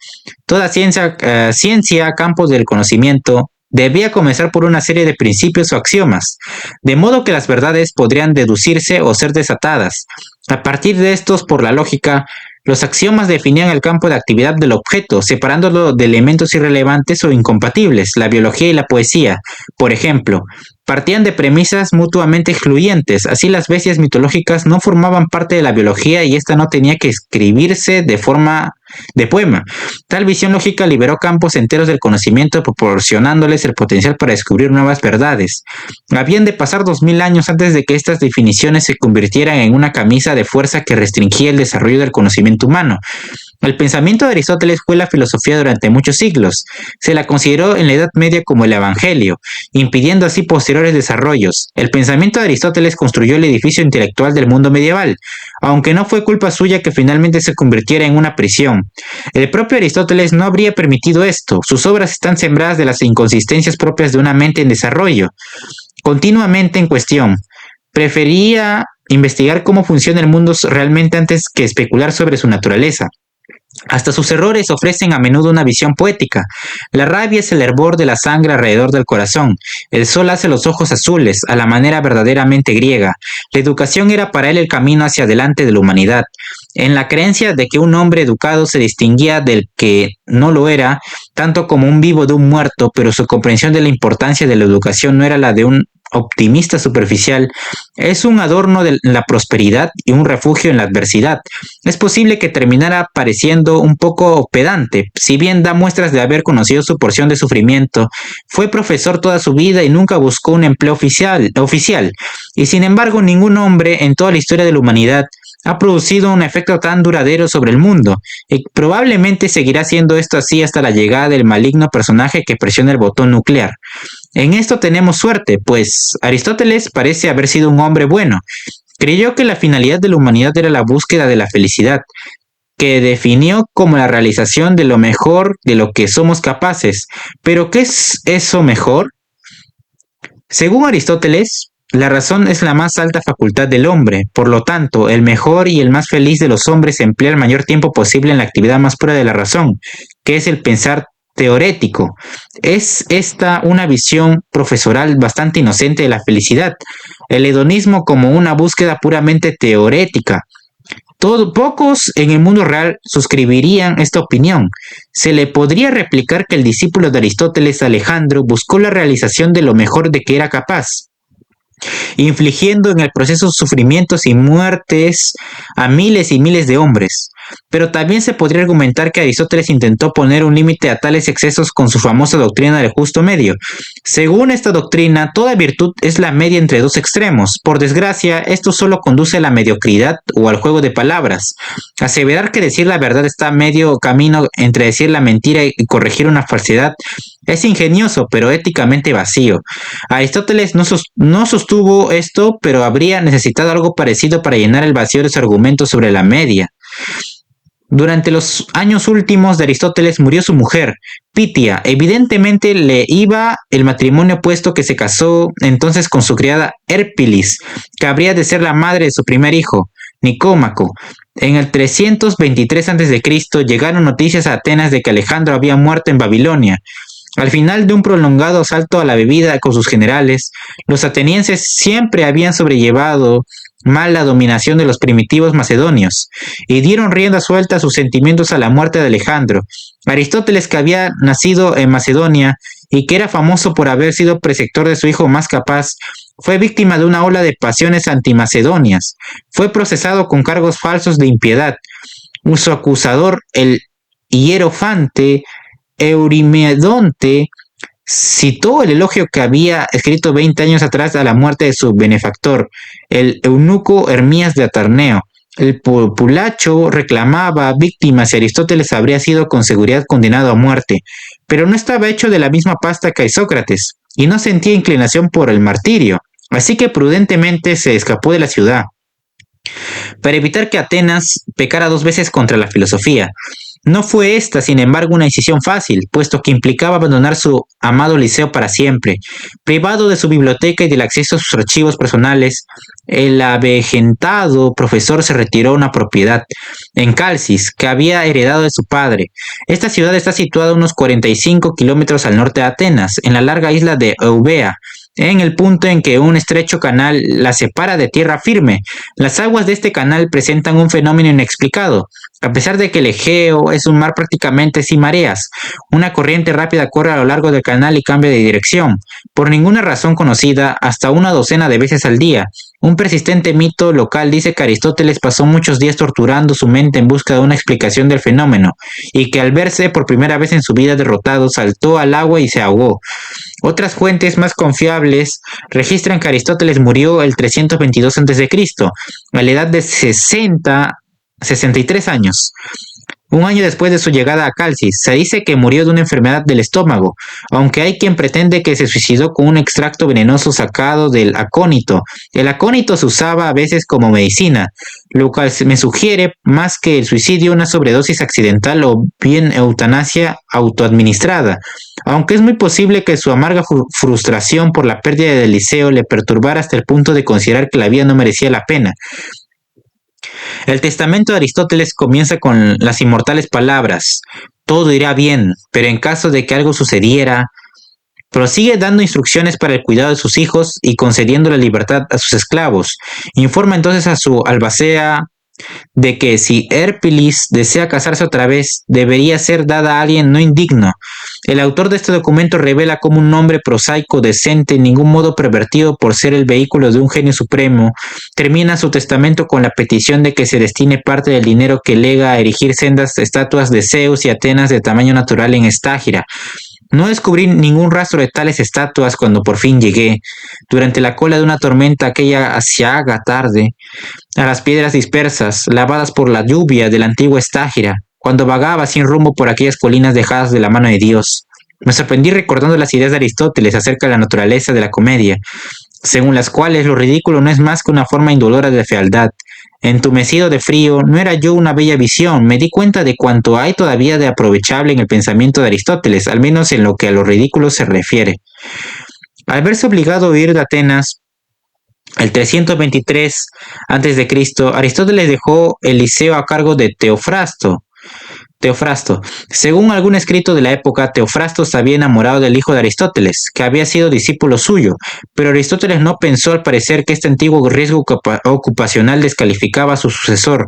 Toda ciencia, campos del conocimiento, debía comenzar por una serie de principios o axiomas, de modo que las verdades podrían deducirse o ser desatadas. A partir de estos, por la lógica, los axiomas definían el campo de actividad del objeto, separándolo de elementos irrelevantes o incompatibles, la biología y la poesía. Por ejemplo, partían de premisas mutuamente excluyentes, así las bestias mitológicas no formaban parte de la biología y esta no tenía que escribirse de forma de poema. Tal visión lógica liberó campos enteros del conocimiento, proporcionándoles el potencial para descubrir nuevas verdades. Habían de pasar 2000 años antes de que estas definiciones se convirtieran en una camisa de fuerza que restringía el desarrollo del conocimiento humano. El pensamiento de Aristóteles fue la filosofía durante muchos siglos. Se la consideró en la Edad Media como el Evangelio, impidiendo así posteriores desarrollos. El pensamiento de Aristóteles construyó el edificio intelectual del mundo medieval, aunque no fue culpa suya que finalmente se convirtiera en una prisión. El propio Aristóteles no habría permitido esto. Sus obras están sembradas de las inconsistencias propias de una mente en desarrollo, continuamente en cuestión. Prefería investigar cómo funciona el mundo realmente antes que especular sobre su naturaleza. Hasta sus errores ofrecen a menudo una visión poética. La rabia es el hervor de la sangre alrededor del corazón. El sol hace los ojos azules, a la manera verdaderamente griega. La educación era para él el camino hacia adelante de la humanidad. En la creencia de que un hombre educado se distinguía del que no lo era, tanto como un vivo de un muerto, pero su comprensión de la importancia de la educación no era la de un optimista superficial, es un adorno de la prosperidad y un refugio en la adversidad. Es posible que terminara pareciendo un poco pedante, si bien da muestras de haber conocido su porción de sufrimiento. Fue profesor toda su vida y nunca buscó un empleo oficial, y sin embargo ningún hombre en toda la historia de la humanidad ha producido un efecto tan duradero sobre el mundo, y probablemente seguirá siendo esto así hasta la llegada del maligno personaje que presiona el botón nuclear. En esto tenemos suerte, pues Aristóteles parece haber sido un hombre bueno. Creyó que la finalidad de la humanidad era la búsqueda de la felicidad, que definió como la realización de lo mejor de lo que somos capaces. ¿Pero qué es eso mejor? Según Aristóteles, la razón es la más alta facultad del hombre, por lo tanto, el mejor y el más feliz de los hombres emplea el mayor tiempo posible en la actividad más pura de la razón, que es el pensar teorético. Es esta una visión profesoral bastante inocente de la felicidad, el hedonismo como una búsqueda puramente teorética. Pocos en el mundo real suscribirían esta opinión. Se le podría replicar que el discípulo de Aristóteles, Alejandro, buscó la realización de lo mejor de que era capaz, infligiendo en el proceso sufrimientos y muertes a miles y miles de hombres. Pero también se podría argumentar que Aristóteles intentó poner un límite a tales excesos con su famosa doctrina del justo medio. Según esta doctrina, toda virtud es la media entre dos extremos. Por desgracia, esto solo conduce a la mediocridad o al juego de palabras. Aseverar que decir la verdad está a medio camino entre decir la mentira y corregir una falsedad es ingenioso, pero éticamente vacío. Aristóteles no sostuvo esto, pero habría necesitado algo parecido para llenar el vacío de su argumento sobre la media. Durante los años últimos de Aristóteles murió su mujer, Pitia. Evidentemente le iba el matrimonio puesto que se casó entonces con su criada Hérpilis, que habría de ser la madre de su primer hijo, Nicómaco. En el 323 a.C. llegaron noticias a Atenas de que Alejandro había muerto en Babilonia. Al final de un prolongado asalto a la bebida con sus generales, los atenienses siempre habían sobrellevado mal la dominación de los primitivos macedonios y dieron rienda suelta a sus sentimientos a la muerte de Alejandro. Aristóteles, que había nacido en Macedonia y que era famoso por haber sido preceptor de su hijo más capaz, fue víctima de una ola de pasiones antimacedonias. Fue procesado con cargos falsos de impiedad. Su acusador, el hierofante Eurimedonte, citó el elogio que había escrito 20 años atrás a la muerte de su benefactor, el eunuco Hermías de Atarneo. El populacho reclamaba víctimas y Aristóteles habría sido con seguridad condenado a muerte, pero no estaba hecho de la misma pasta que Sócrates, y no sentía inclinación por el martirio, así que prudentemente se escapó de la ciudad para evitar que Atenas pecara dos veces contra la filosofía. No fue esta, sin embargo, una decisión fácil, puesto que implicaba abandonar su amado liceo para siempre. Privado de su biblioteca y del acceso a sus archivos personales, el avejentado profesor se retiró a una propiedad en Calcis que había heredado de su padre. Esta ciudad está situada a unos 45 kilómetros al norte de Atenas, en la larga isla de Eubea, en el punto en que un estrecho canal la separa de tierra firme. Las aguas de este canal presentan un fenómeno inexplicado. A pesar de que el Egeo es un mar prácticamente sin mareas, una corriente rápida corre a lo largo del canal y cambia de dirección, por ninguna razón conocida, hasta una docena de veces al día. Un persistente mito local dice que Aristóteles pasó muchos días torturando su mente en busca de una explicación del fenómeno, y que al verse por primera vez en su vida derrotado, saltó al agua y se ahogó. Otras fuentes más confiables registran que Aristóteles murió el 322 a.C., a la edad de 63 años. Un año después de su llegada a Calcis, se dice que murió de una enfermedad del estómago, aunque hay quien pretende que se suicidó con un extracto venenoso sacado del acónito. El acónito se usaba a veces como medicina, lo cual me sugiere más que el suicidio una sobredosis accidental o bien eutanasia autoadministrada, aunque es muy posible que su amarga frustración por la pérdida del Liceo le perturbara hasta el punto de considerar que la vida no merecía la pena. El testamento de Aristóteles comienza con las inmortales palabras: todo irá bien, pero en caso de que algo sucediera, prosigue dando instrucciones para el cuidado de sus hijos y concediendo la libertad a sus esclavos. Informa entonces a su albacea de que si Hérpilis desea casarse otra vez, debería ser dada a alguien no indigno. El autor de este documento revela cómo un hombre prosaico, decente, en ningún modo pervertido por ser el vehículo de un genio supremo, termina su testamento con la petición de que se destine parte del dinero que lega a erigir sendas estatuas de Zeus y Atenas de tamaño natural en Estágira. No descubrí ningún rastro de tales estatuas cuando por fin llegué, durante la cola de una tormenta aquella aciaga tarde, a las piedras dispersas, lavadas por la lluvia de la antigua Estágira, cuando vagaba sin rumbo por aquellas colinas dejadas de la mano de Dios. Me sorprendí recordando las ideas de Aristóteles acerca de la naturaleza de la comedia, según las cuales lo ridículo no es más que una forma indolora de fealdad. Entumecido de frío, no era yo una bella visión, me di cuenta de cuánto hay todavía de aprovechable en el pensamiento de Aristóteles, al menos en lo que a lo ridículo se refiere. Al verse obligado a huir de Atenas, el 323 a.C., Aristóteles dejó el Liceo a cargo de Teofrasto. Según algún escrito de la época, Teofrasto se había enamorado del hijo de Aristóteles, que había sido discípulo suyo, pero Aristóteles no pensó al parecer que este antiguo riesgo ocupacional descalificaba a su sucesor.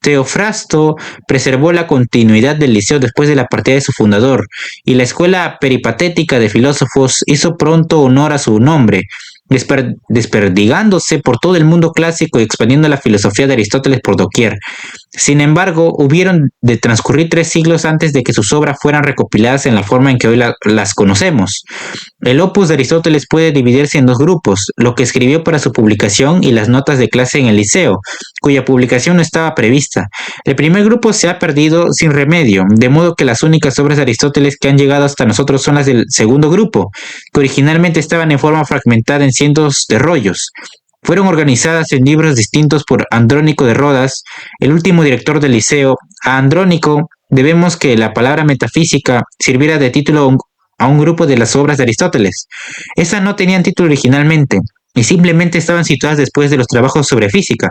Teofrasto preservó la continuidad del liceo después de la partida de su fundador, y la escuela peripatética de filósofos hizo pronto honor a su nombre, desperdigándose por todo el mundo clásico y expandiendo la filosofía de Aristóteles por doquier. Sin embargo, hubieron de transcurrir 3 siglos antes de que sus obras fueran recopiladas en la forma en que hoy las conocemos. El opus de Aristóteles puede dividirse en 2 grupos: lo que escribió para su publicación y las notas de clase en el liceo, cuya publicación no estaba prevista. El primer grupo se ha perdido sin remedio, de modo que las únicas obras de Aristóteles que han llegado hasta nosotros son las del segundo grupo, que originalmente estaban en forma fragmentada en cientos de rollos. Fueron organizadas en libros distintos por Andrónico de Rodas, el último director del liceo. A Andrónico debemos que la palabra metafísica sirviera de título a un grupo de las obras de Aristóteles. Esas no tenían título originalmente, y simplemente estaban situadas después de los trabajos sobre física.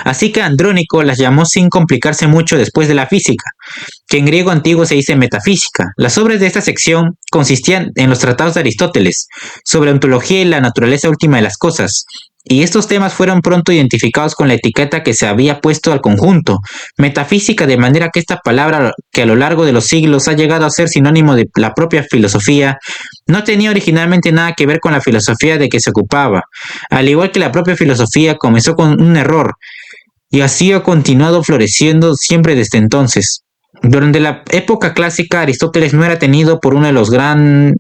Así que Andrónico las llamó sin complicarse mucho después de la física, que en griego antiguo se dice metafísica. Las obras de esta sección consistían en los tratados de Aristóteles sobre ontología y la naturaleza última de las cosas, y estos temas fueron pronto identificados con la etiqueta que se había puesto al conjunto, metafísica, de manera que esta palabra, que a lo largo de los siglos ha llegado a ser sinónimo de la propia filosofía, no tenía originalmente nada que ver con la filosofía de que se ocupaba. Al igual que la propia filosofía, comenzó con un error, y así ha continuado floreciendo siempre desde entonces. Durante la época clásica, Aristóteles no era tenido por uno de los grandes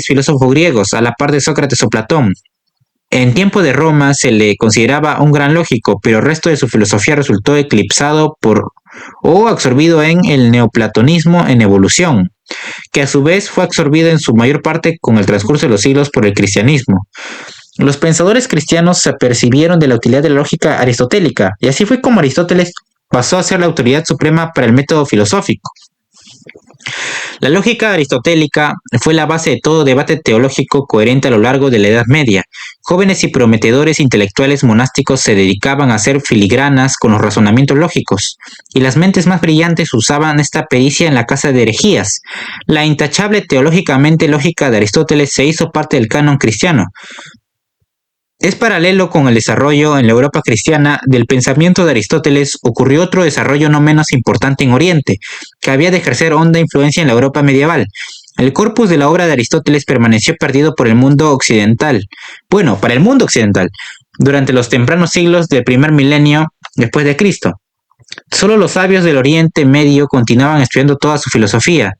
filósofos griegos, a la par de Sócrates o Platón. En tiempo de Roma se le consideraba un gran lógico, pero el resto de su filosofía resultó eclipsado por o absorbido en el neoplatonismo en evolución, que a su vez fue absorbido en su mayor parte con el transcurso de los siglos por el cristianismo. Los pensadores cristianos se apercibieron de la utilidad de la lógica aristotélica, y así fue como Aristóteles pasó a ser la autoridad suprema para el método filosófico. La lógica aristotélica fue la base de todo debate teológico coherente a lo largo de la Edad Media. Jóvenes y prometedores intelectuales monásticos se dedicaban a hacer filigranas con los razonamientos lógicos, y las mentes más brillantes usaban esta pericia en la casa de herejías. La intachable teológicamente lógica de Aristóteles se hizo parte del canon cristiano. Es paralelo con el desarrollo en la Europa cristiana del pensamiento de Aristóteles, ocurrió otro desarrollo no menos importante en Oriente, que había de ejercer honda influencia en la Europa medieval. El corpus de la obra de Aristóteles permaneció perdido por el mundo occidental. Bueno, para el mundo occidental, durante los tempranos siglos del primer milenio después de Cristo. Solo los sabios del Oriente Medio continuaban estudiando toda su filosofía.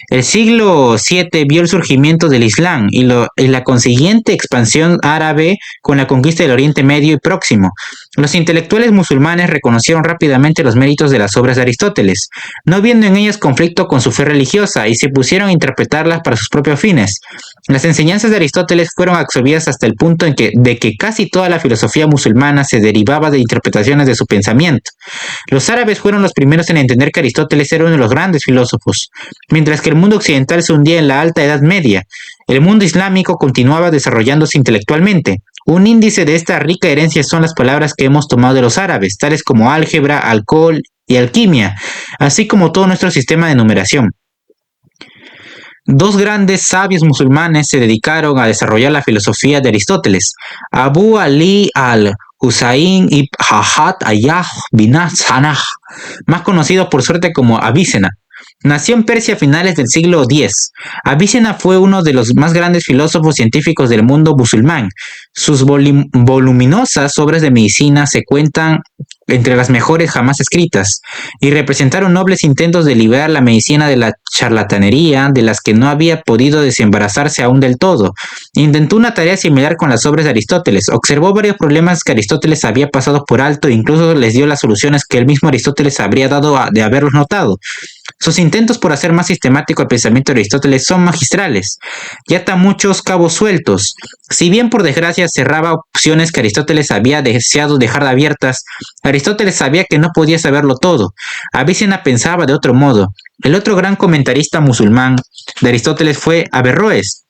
El siglo VII vio el surgimiento del Islam y la consiguiente expansión árabe con la conquista del Oriente Medio y Próximo. Los intelectuales musulmanes reconocieron rápidamente los méritos de las obras de Aristóteles, no viendo en ellas conflicto con su fe religiosa, y se pusieron a interpretarlas para sus propios fines. Las enseñanzas de Aristóteles fueron absorbidas hasta el punto de que casi toda la filosofía musulmana se derivaba de interpretaciones de su pensamiento. Los árabes fueron los primeros en entender que Aristóteles era uno de los grandes filósofos, mientras que el mundo occidental se hundía en la Alta Edad Media. El mundo islámico continuaba desarrollándose intelectualmente. Un índice de esta rica herencia son las palabras que hemos tomado de los árabes, tales como álgebra, alcohol y alquimia, así como todo nuestro sistema de numeración. Dos grandes sabios musulmanes se dedicaron a desarrollar la filosofía de Aristóteles: Abu Ali al-Husayn ibn Ahmad Ayyah bin Sanah, más conocido por suerte como Avicena. Nació en Persia a finales del siglo X. Avicena fue uno de los más grandes filósofos científicos del mundo musulmán. Sus voluminosas obras de medicina se cuentan entre las mejores jamás escritas, y representaron nobles intentos de liberar la medicina de la charlatanería de las que no había podido desembarazarse aún del todo. Intentó una tarea similar con las obras de Aristóteles, observó varios problemas que Aristóteles había pasado por alto e incluso les dio las soluciones que el mismo Aristóteles habría dado de haberlos notado. Sus intentos por hacer más sistemático el pensamiento de Aristóteles son magistrales y ata muchos cabos sueltos. Si bien por desgracia cerraba opciones que Aristóteles había deseado dejar abiertas, Aristóteles sabía que no podía saberlo todo. Avicena pensaba de otro modo. El otro gran comentarista musulmán de Aristóteles fue Averroes,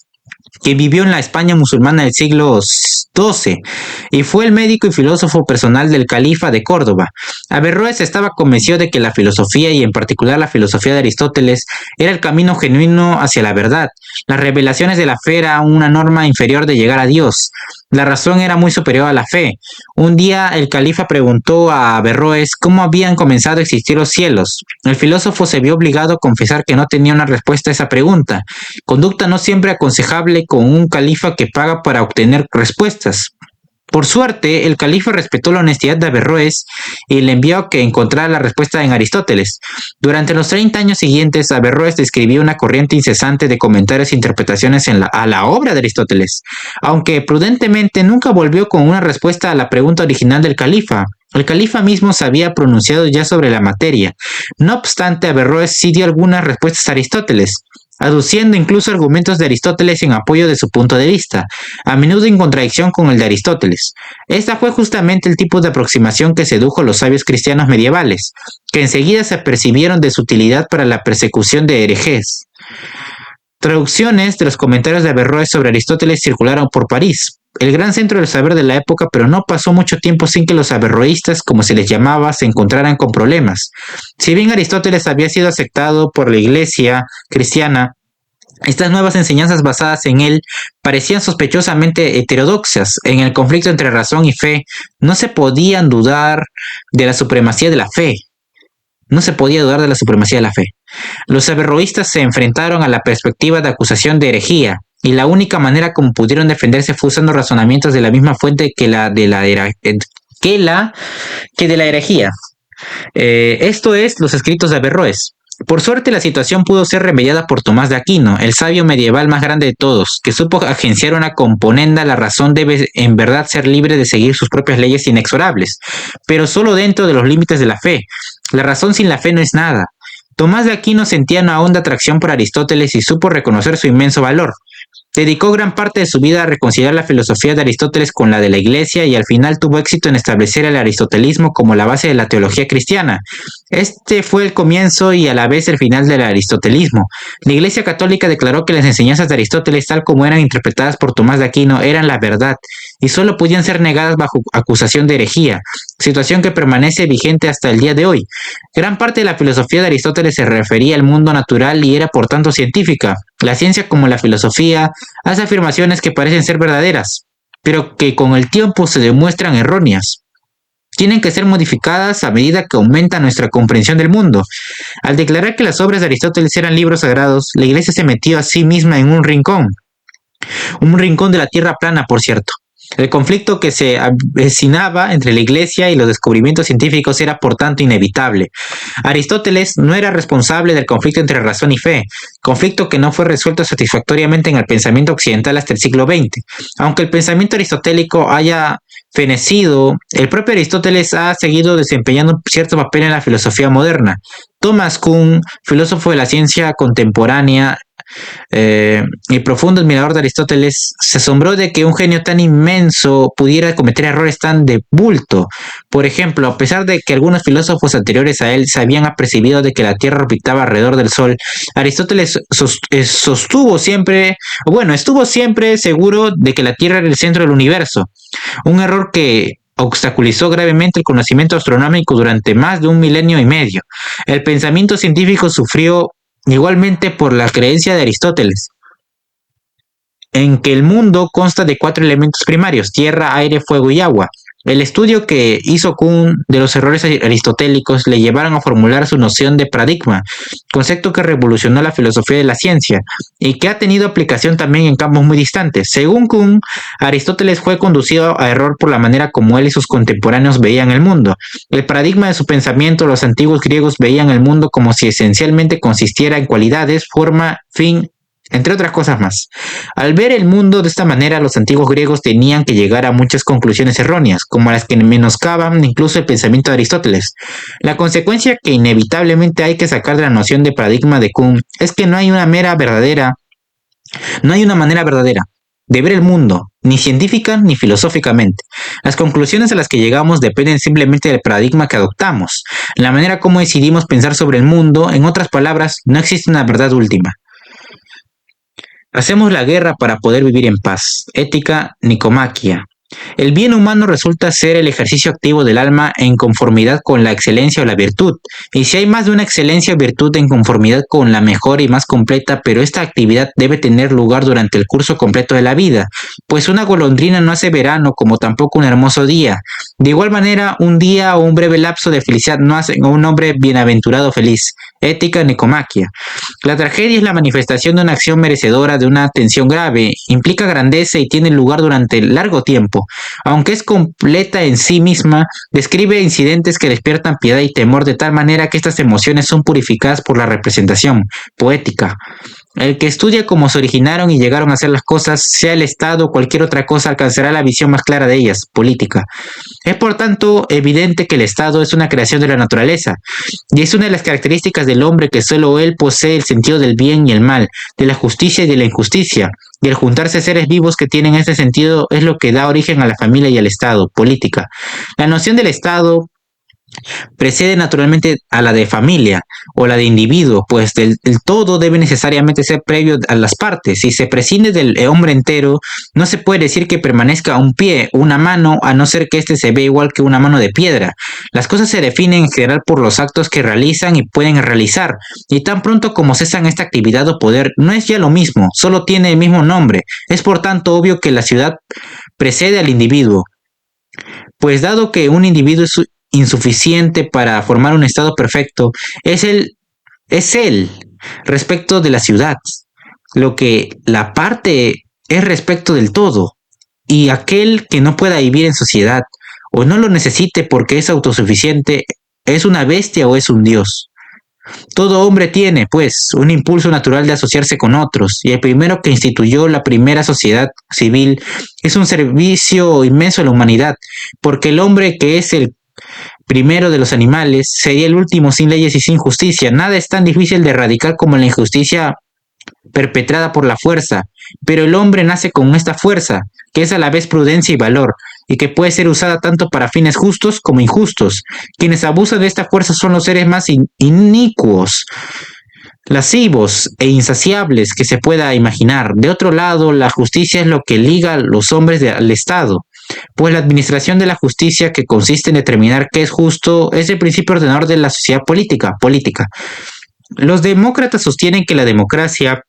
que vivió en la España musulmana del siglo XII y fue el médico y filósofo personal del califa de Córdoba. Averroes estaba convencido de que la filosofía, y en particular la filosofía de Aristóteles, era el camino genuino hacia la verdad. Las revelaciones de la fe eran una norma inferior de llegar a Dios. La razón era muy superior a la fe. Un día el califa preguntó a Averroes cómo habían comenzado a existir los cielos. El filósofo se vio obligado a confesar que no tenía una respuesta a esa pregunta, conducta no siempre aconsejable con un califa que paga para obtener respuestas. Por suerte, el califa respetó la honestidad de Averroes y le envió a que encontrara la respuesta en Aristóteles. Durante los 30 años siguientes, Averroes describió una corriente incesante de comentarios e interpretaciones a la obra de Aristóteles, aunque prudentemente nunca volvió con una respuesta a la pregunta original del califa. El califa mismo se había pronunciado ya sobre la materia. No obstante, Averroes sí dio algunas respuestas a Aristóteles, aduciendo incluso argumentos de Aristóteles en apoyo de su punto de vista, a menudo en contradicción con el de Aristóteles. Esta fue justamente el tipo de aproximación que sedujo a los sabios cristianos medievales, que enseguida se apercibieron de su utilidad para la persecución de herejes. Traducciones de los comentarios de Averroes sobre Aristóteles circularon por París, el gran centro del saber de la época, pero no pasó mucho tiempo sin que los averroístas, como se les llamaba, se encontraran con problemas. Si bien Aristóteles había sido aceptado por la Iglesia cristiana, estas nuevas enseñanzas basadas en él parecían sospechosamente heterodoxas. En el conflicto entre razón y fe, no se podía dudar de la supremacía de la fe. Los averroístas se enfrentaron a la perspectiva de acusación de herejía, y la única manera como pudieron defenderse fue usando razonamientos de la misma fuente que de la herejía. Esto es, los escritos de Averroes. Por suerte, la situación pudo ser remediada por Tomás de Aquino, el sabio medieval más grande de todos, que supo agenciar una componenda: la razón debe en verdad ser libre de seguir sus propias leyes inexorables, pero solo dentro de los límites de la fe. La razón sin la fe no es nada. Tomás de Aquino sentía una honda atracción por Aristóteles y supo reconocer su inmenso valor. Dedicó gran parte de su vida a reconciliar la filosofía de Aristóteles con la de la Iglesia y al final tuvo éxito en establecer el aristotelismo como la base de la teología cristiana. Este fue el comienzo y a la vez el final del aristotelismo. La Iglesia Católica declaró que las enseñanzas de Aristóteles, tal como eran interpretadas por Tomás de Aquino, eran la verdad y solo podían ser negadas bajo acusación de herejía, situación que permanece vigente hasta el día de hoy. Gran parte de la filosofía de Aristóteles se refería al mundo natural y era por tanto científica. La ciencia, como la filosofía, hace afirmaciones que parecen ser verdaderas, pero que con el tiempo se demuestran erróneas. Tienen que ser modificadas a medida que aumenta nuestra comprensión del mundo. Al declarar que las obras de Aristóteles eran libros sagrados, la Iglesia se metió a sí misma en un rincón de la tierra plana, por cierto. El conflicto que se avecinaba entre la Iglesia y los descubrimientos científicos era por tanto inevitable. Aristóteles no era responsable del conflicto entre razón y fe, conflicto que no fue resuelto satisfactoriamente en el pensamiento occidental hasta el siglo XX. Aunque el pensamiento aristotélico haya fenecido, el propio Aristóteles ha seguido desempeñando cierto papel en la filosofía moderna. Thomas Kuhn, filósofo de la ciencia contemporánea, y profundo admirador de Aristóteles, se asombró de que un genio tan inmenso pudiera cometer errores tan de bulto. Por ejemplo, a pesar de que algunos filósofos anteriores a él se habían apercibido de que la Tierra orbitaba alrededor del Sol, Aristóteles estuvo siempre seguro de que la Tierra era el centro del universo, un error que obstaculizó gravemente el conocimiento astronómico durante más de un milenio y medio. El pensamiento científico sufrió igualmente por la creencia de Aristóteles en que el mundo consta de 4 elementos primarios: tierra, aire, fuego y agua. El estudio que hizo Kuhn de los errores aristotélicos le llevaron a formular su noción de paradigma, concepto que revolucionó la filosofía de la ciencia y que ha tenido aplicación también en campos muy distantes. Según Kuhn, Aristóteles fue conducido a error por la manera como él y sus contemporáneos veían el mundo. El paradigma de su pensamiento: los antiguos griegos veían el mundo como si esencialmente consistiera en cualidades, forma, fin, entre otras cosas más. Al ver el mundo de esta manera, los antiguos griegos tenían que llegar a muchas conclusiones erróneas, como las que menoscaban incluso el pensamiento de Aristóteles. La consecuencia que inevitablemente hay que sacar de la noción de paradigma de Kuhn es que no hay una manera verdadera de ver el mundo, ni científica ni filosóficamente. Las conclusiones a las que llegamos dependen simplemente del paradigma que adoptamos, la manera como decidimos pensar sobre el mundo. En otras palabras, no existe una verdad última. Hacemos la guerra para poder vivir en paz. Ética Nicomaquia. El bien humano resulta ser el ejercicio activo del alma en conformidad con la excelencia o la virtud. Y si hay más de una excelencia o virtud en conformidad con la mejor y más completa, pero esta actividad debe tener lugar durante el curso completo de la vida, pues una golondrina no hace verano, como tampoco un hermoso día. De igual manera, un día o un breve lapso de felicidad no hacen a un hombre bienaventurado feliz. Ética Nicomaquia. La tragedia es la manifestación de una acción merecedora de una atención grave, implica grandeza y tiene lugar durante largo tiempo. Aunque es completa en sí misma, describe incidentes que despiertan piedad y temor de tal manera que estas emociones son purificadas por la representación poética. El que estudia cómo se originaron y llegaron a ser las cosas, sea el Estado o cualquier otra cosa, alcanzará la visión más clara de ellas, política. Es por tanto evidente que el Estado es una creación de la naturaleza, y es una de las características del hombre que solo él posee el sentido del bien y el mal, de la justicia y de la injusticia, y el juntarse seres vivos que tienen este sentido es lo que da origen a la familia y al Estado, política. La noción del Estado precede naturalmente a la de familia o la de individuo, pues el todo debe necesariamente ser previo a las partes. Si se prescinde del hombre entero, no se puede decir que permanezca un pie o una mano, a no ser que éste se vea igual que una mano de piedra. Las cosas se definen en general por los actos que realizan y pueden realizar, y tan pronto como cesan esta actividad o poder, no es ya lo mismo, solo tiene el mismo nombre. Es por tanto obvio que la ciudad precede al individuo, pues dado que un individuo es insuficiente para formar un estado perfecto, es él respecto de la ciudad, lo que la parte es respecto del todo, y aquel que no pueda vivir en sociedad o no lo necesite porque es autosuficiente, es una bestia o es un dios. Todo hombre tiene, pues, un impulso natural de asociarse con otros, y el primero que instituyó la primera sociedad civil es un servicio inmenso a la humanidad, porque el hombre que es el primero de los animales sería el último sin leyes y sin justicia. Nada es tan difícil de erradicar como la injusticia perpetrada por la fuerza, pero el hombre nace con esta fuerza, que es a la vez prudencia y valor, y que puede ser usada tanto para fines justos como injustos. Quienes abusan de esta fuerza son los seres más inicuos, lascivos e insaciables que se pueda imaginar. De otro lado, la justicia es lo que liga a los hombres al Estado, pues la administración de la justicia, que consiste en determinar qué es justo, es el principio ordenador de la sociedad política. Los demócratas sostienen que la democracia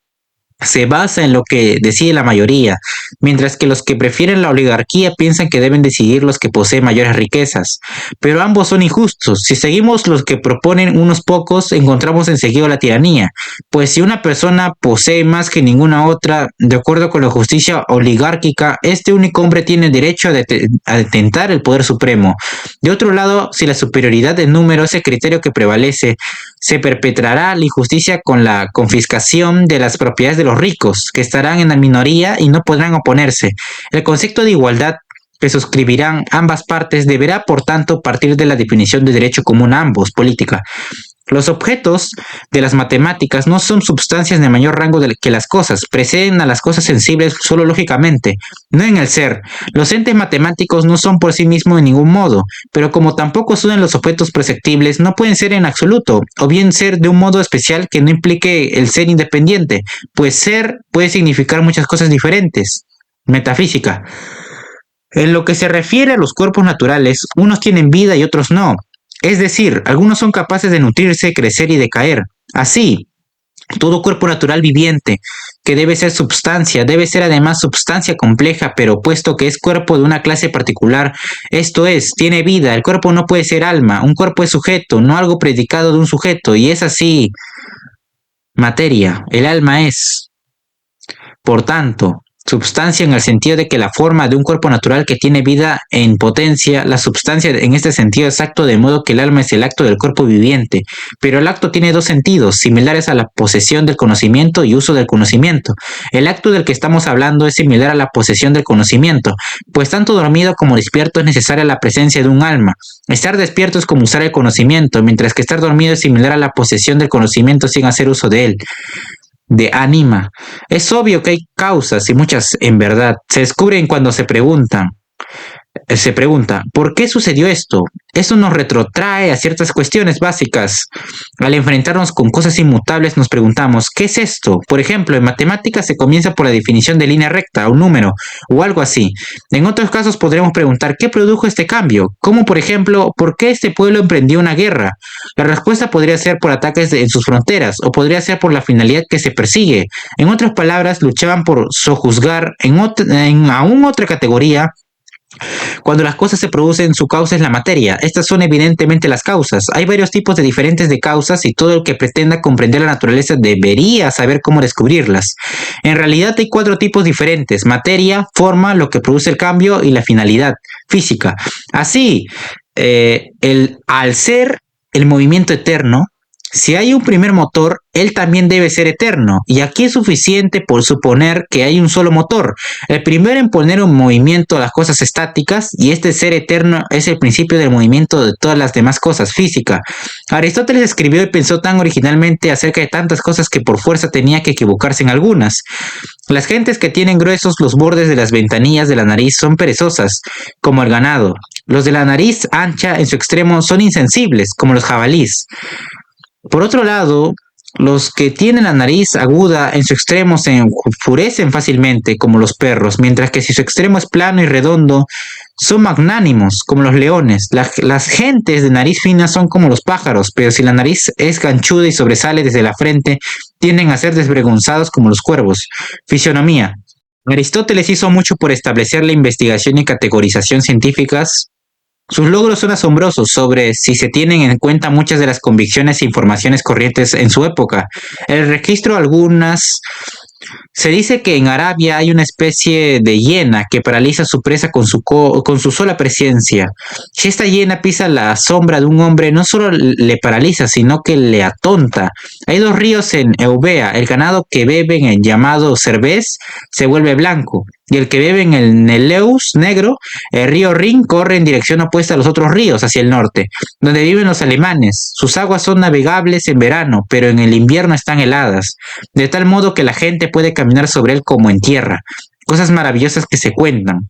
se basa en lo que decide la mayoría, mientras que los que prefieren la oligarquía piensan que deben decidir los que poseen mayores riquezas. Pero ambos son injustos. Si seguimos los que proponen unos pocos, encontramos enseguida la tiranía, pues si una persona posee más que ninguna otra, de acuerdo con la justicia oligárquica, este único hombre tiene derecho a detentar el poder supremo. De otro lado, si la superioridad de número es el criterio que prevalece, se perpetrará la injusticia con la confiscación de las propiedades de los ricos, que estarán en la minoría y no podrán oponerse. El concepto de igualdad que suscribirán ambas partes deberá, por tanto, partir de la definición de derecho común a ambos, política. Los objetos de las matemáticas no son substancias de mayor rango que las cosas, preceden a las cosas sensibles solo lógicamente, no en el ser. Los entes matemáticos no son por sí mismos en ningún modo, pero como tampoco son en los objetos perceptibles, no pueden ser en absoluto, o bien ser de un modo especial que no implique el ser independiente, pues ser puede significar muchas cosas diferentes. Metafísica. En lo que se refiere a los cuerpos naturales, unos tienen vida y otros no. Es decir, algunos son capaces de nutrirse, crecer y decaer. Así, todo cuerpo natural viviente, que debe ser substancia, debe ser además substancia compleja, pero puesto que es cuerpo de una clase particular, esto es, tiene vida, el cuerpo no puede ser alma, un cuerpo es sujeto, no algo predicado de un sujeto, y es así, materia, el alma es, por tanto, substancia en el sentido de que la forma de un cuerpo natural que tiene vida en potencia, la substancia en este sentido exacto, de modo que el alma es el acto del cuerpo viviente, pero el acto tiene dos sentidos, similares a la posesión del conocimiento y uso del conocimiento. El acto del que estamos hablando es similar a la posesión del conocimiento, pues tanto dormido como despierto es necesaria la presencia de un alma. Estar despierto es como usar el conocimiento, mientras que estar dormido es similar a la posesión del conocimiento sin hacer uso de él. De ánima. Es obvio que hay causas y muchas en verdad se descubren cuando se pregunta, ¿por qué sucedió esto? Esto nos retrotrae a ciertas cuestiones básicas. Al enfrentarnos con cosas inmutables nos preguntamos, ¿qué es esto? Por ejemplo, en matemáticas se comienza por la definición de línea recta, un número, o algo así. En otros casos podremos preguntar, ¿qué produjo este cambio? Como por ejemplo, ¿por qué este pueblo emprendió una guerra? La respuesta podría ser por ataques en sus fronteras, o podría ser por la finalidad que se persigue. En otras palabras, luchaban por sojuzgar en aún otra categoría. Cuando las cosas se producen, su causa es la materia. Estas son evidentemente las causas. Hay varios tipos de diferentes de causas y todo el que pretenda comprender la naturaleza debería saber cómo descubrirlas. En realidad hay 4 tipos diferentes: materia, forma, lo que produce el cambio y la finalidad, física. Así, al ser el movimiento eterno, si hay un primer motor, él también debe ser eterno, y aquí es suficiente por suponer que hay un solo motor, el primero en poner en movimiento a las cosas estáticas, y este ser eterno es el principio del movimiento de todas las demás cosas, física. Aristóteles escribió y pensó tan originalmente acerca de tantas cosas que por fuerza tenía que equivocarse en algunas. Las gentes que tienen gruesos los bordes de las ventanillas de la nariz son perezosas, como el ganado. Los de la nariz ancha en su extremo son insensibles, como los jabalíes. Por otro lado, los que tienen la nariz aguda en su extremo se enfurecen fácilmente, como los perros, mientras que si su extremo es plano y redondo, son magnánimos, como los leones. Las gentes de nariz fina son como los pájaros, pero si la nariz es ganchuda y sobresale desde la frente, tienden a ser desvergonzados como los cuervos. Fisionomía. Aristóteles hizo mucho por establecer la investigación y categorización científicas. Sus logros son asombrosos sobre si se tienen en cuenta muchas de las convicciones e informaciones corrientes en su época. El registro algunas Se dice que en Arabia hay una especie de hiena que paraliza a su presa con su sola presencia. Si esta hiena pisa la sombra de un hombre, no solo le paraliza, sino que le atonta. Hay dos ríos en Eubea. El ganado que bebe en el llamado Cervés se vuelve blanco, y el que bebe en el Neleus negro. El río Rin corre en dirección opuesta a los otros ríos, hacia el norte, donde viven los alemanes. Sus aguas son navegables en verano, pero en el invierno están heladas, de tal modo que la gente puede caminar sobre él como en tierra. Cosas maravillosas que se cuentan.